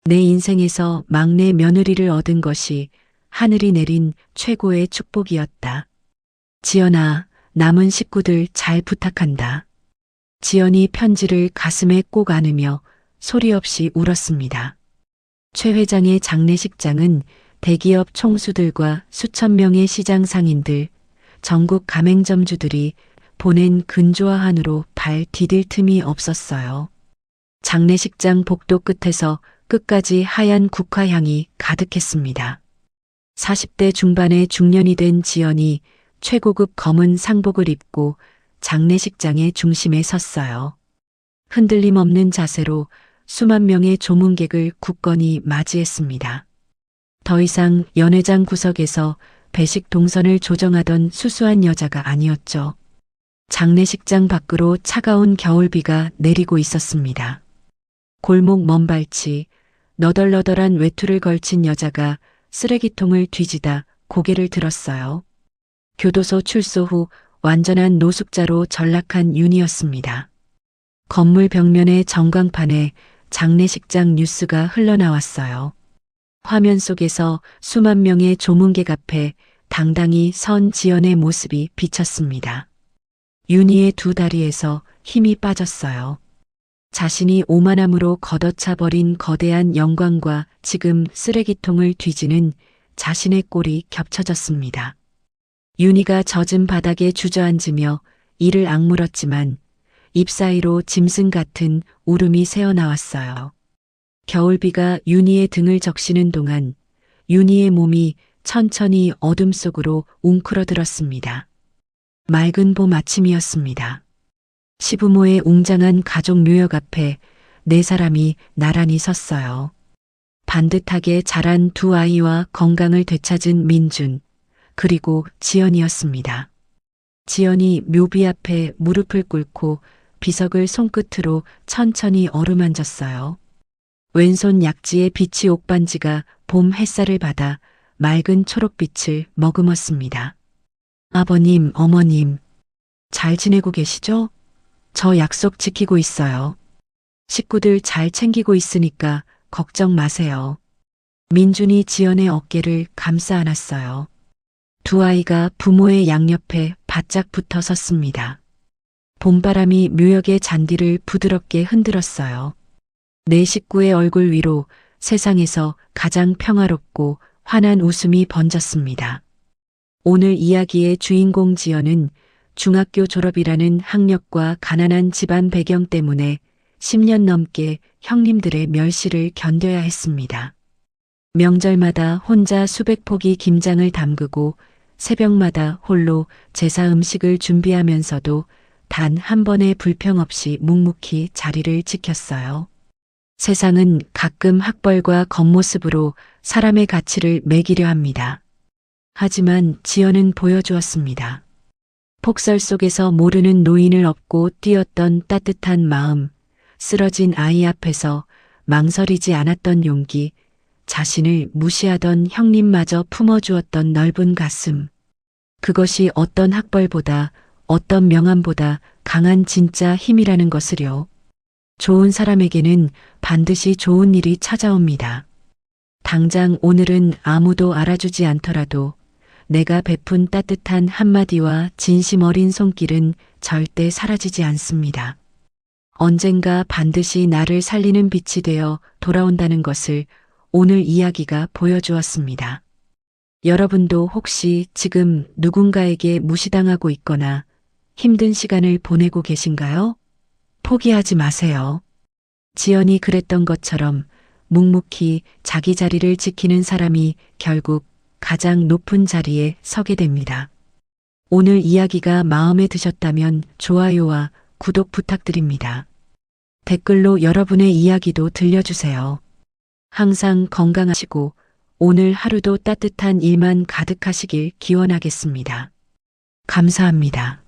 내 인생에서 막내 며느리를 얻은 것이 하늘이 내린 최고의 축복이었다. 지연아, 남은 식구들 잘 부탁한다. 지연이 편지를 가슴에 꼭 안으며 소리 없이 울었습니다. 최 회장의 장례식장은 대기업 총수들과 수천 명의 시장 상인들, 전국 가맹점주들이 보낸 근조화 한으로 발 디딜 틈이 없었어요. 장례식장 복도 끝에서 끝까지 하얀 국화향이 가득했습니다. 40대 중반의 중년이 된 지연이 최고급 검은 상복을 입고 장례식장의 중심에 섰어요. 흔들림 없는 자세로 수만 명의 조문객을 굳건히 맞이했습니다. 더 이상 연회장 구석에서 배식 동선을 조정하던 수수한 여자가 아니었죠. 장례식장 밖으로 차가운 겨울비가 내리고 있었습니다. 골목 먼발치, 너덜너덜한 외투를 걸친 여자가 쓰레기통을 뒤지다 고개를 들었어요. 교도소 출소 후 완전한 노숙자로 전락한 윤이었습니다. 건물 벽면의 전광판에 장례식장 뉴스가 흘러나왔어요. 화면 속에서 수만 명의 조문객 앞에 당당히 선 지연의 모습이 비쳤습니다. 윤희의 두 다리에서 힘이 빠졌어요. 자신이 오만함으로 걷어차 버린 거대한 영광과 지금 쓰레기통을 뒤지는 자신의 꼴이 겹쳐졌습니다. 윤희가 젖은 바닥에 주저앉으며 이를 악물었지만 입 사이로 짐승 같은 울음이 새어나왔어요. 겨울비가 윤희의 등을 적시는 동안 윤희의 몸이 천천히 어둠 속으로 웅크러들었습니다. 맑은 봄 아침이었습니다. 시부모의 웅장한 가족 묘역 앞에 네 사람이 나란히 섰어요. 반듯하게 자란 두 아이와 건강을 되찾은 민준, 그리고 지연이었습니다. 지연이 묘비 앞에 무릎을 꿇고 비석을 손끝으로 천천히 어루만졌어요. 왼손 약지의 비치 옥반지가 봄 햇살을 받아 맑은 초록빛을 머금었습니다. 아버님, 어머님, 잘 지내고 계시죠? 저 약속 지키고 있어요. 식구들 잘 챙기고 있으니까 걱정 마세요. 민준이 지연의 어깨를 감싸 안았어요. 두 아이가 부모의 양옆에 바짝 붙어 섰습니다. 봄바람이 묘역의 잔디를 부드럽게 흔들었어요. 내 식구의 얼굴 위로 세상에서 가장 평화롭고 환한 웃음이 번졌습니다. 오늘 이야기의 주인공 지연은 중학교 졸업이라는 학력과 가난한 집안 배경 때문에 10년 넘게 형님들의 멸시를 견뎌야 했습니다. 명절마다 혼자 수백 포기 김장을 담그고 새벽마다 홀로 제사 음식을 준비하면서도 단 한 번의 불평 없이 묵묵히 자리를 지켰어요. 세상은 가끔 학벌과 겉모습으로 사람의 가치를 매기려 합니다. 하지만 지연은 보여주었습니다. 폭설 속에서 모르는 노인을 업고 뛰었던 따뜻한 마음, 쓰러진 아이 앞에서 망설이지 않았던 용기, 자신을 무시하던 형님마저 품어주었던 넓은 가슴. 그것이 어떤 학벌보다, 어떤 명함보다 강한 진짜 힘이라는 것을요. 좋은 사람에게는 반드시 좋은 일이 찾아옵니다. 당장 오늘은 아무도 알아주지 않더라도 내가 베푼 따뜻한 한마디와 진심 어린 손길은 절대 사라지지 않습니다. 언젠가 반드시 나를 살리는 빛이 되어 돌아온다는 것을 오늘 이야기가 보여주었습니다. 여러분도 혹시 지금 누군가에게 무시당하고 있거나 힘든 시간을 보내고 계신가요? 포기하지 마세요. 지연이 그랬던 것처럼 묵묵히 자기 자리를 지키는 사람이 결국 가장 높은 자리에 서게 됩니다. 오늘 이야기가 마음에 드셨다면 좋아요와 구독 부탁드립니다. 댓글로 여러분의 이야기도 들려주세요. 항상 건강하시고 오늘 하루도 따뜻한 일만 가득하시길 기원하겠습니다. 감사합니다.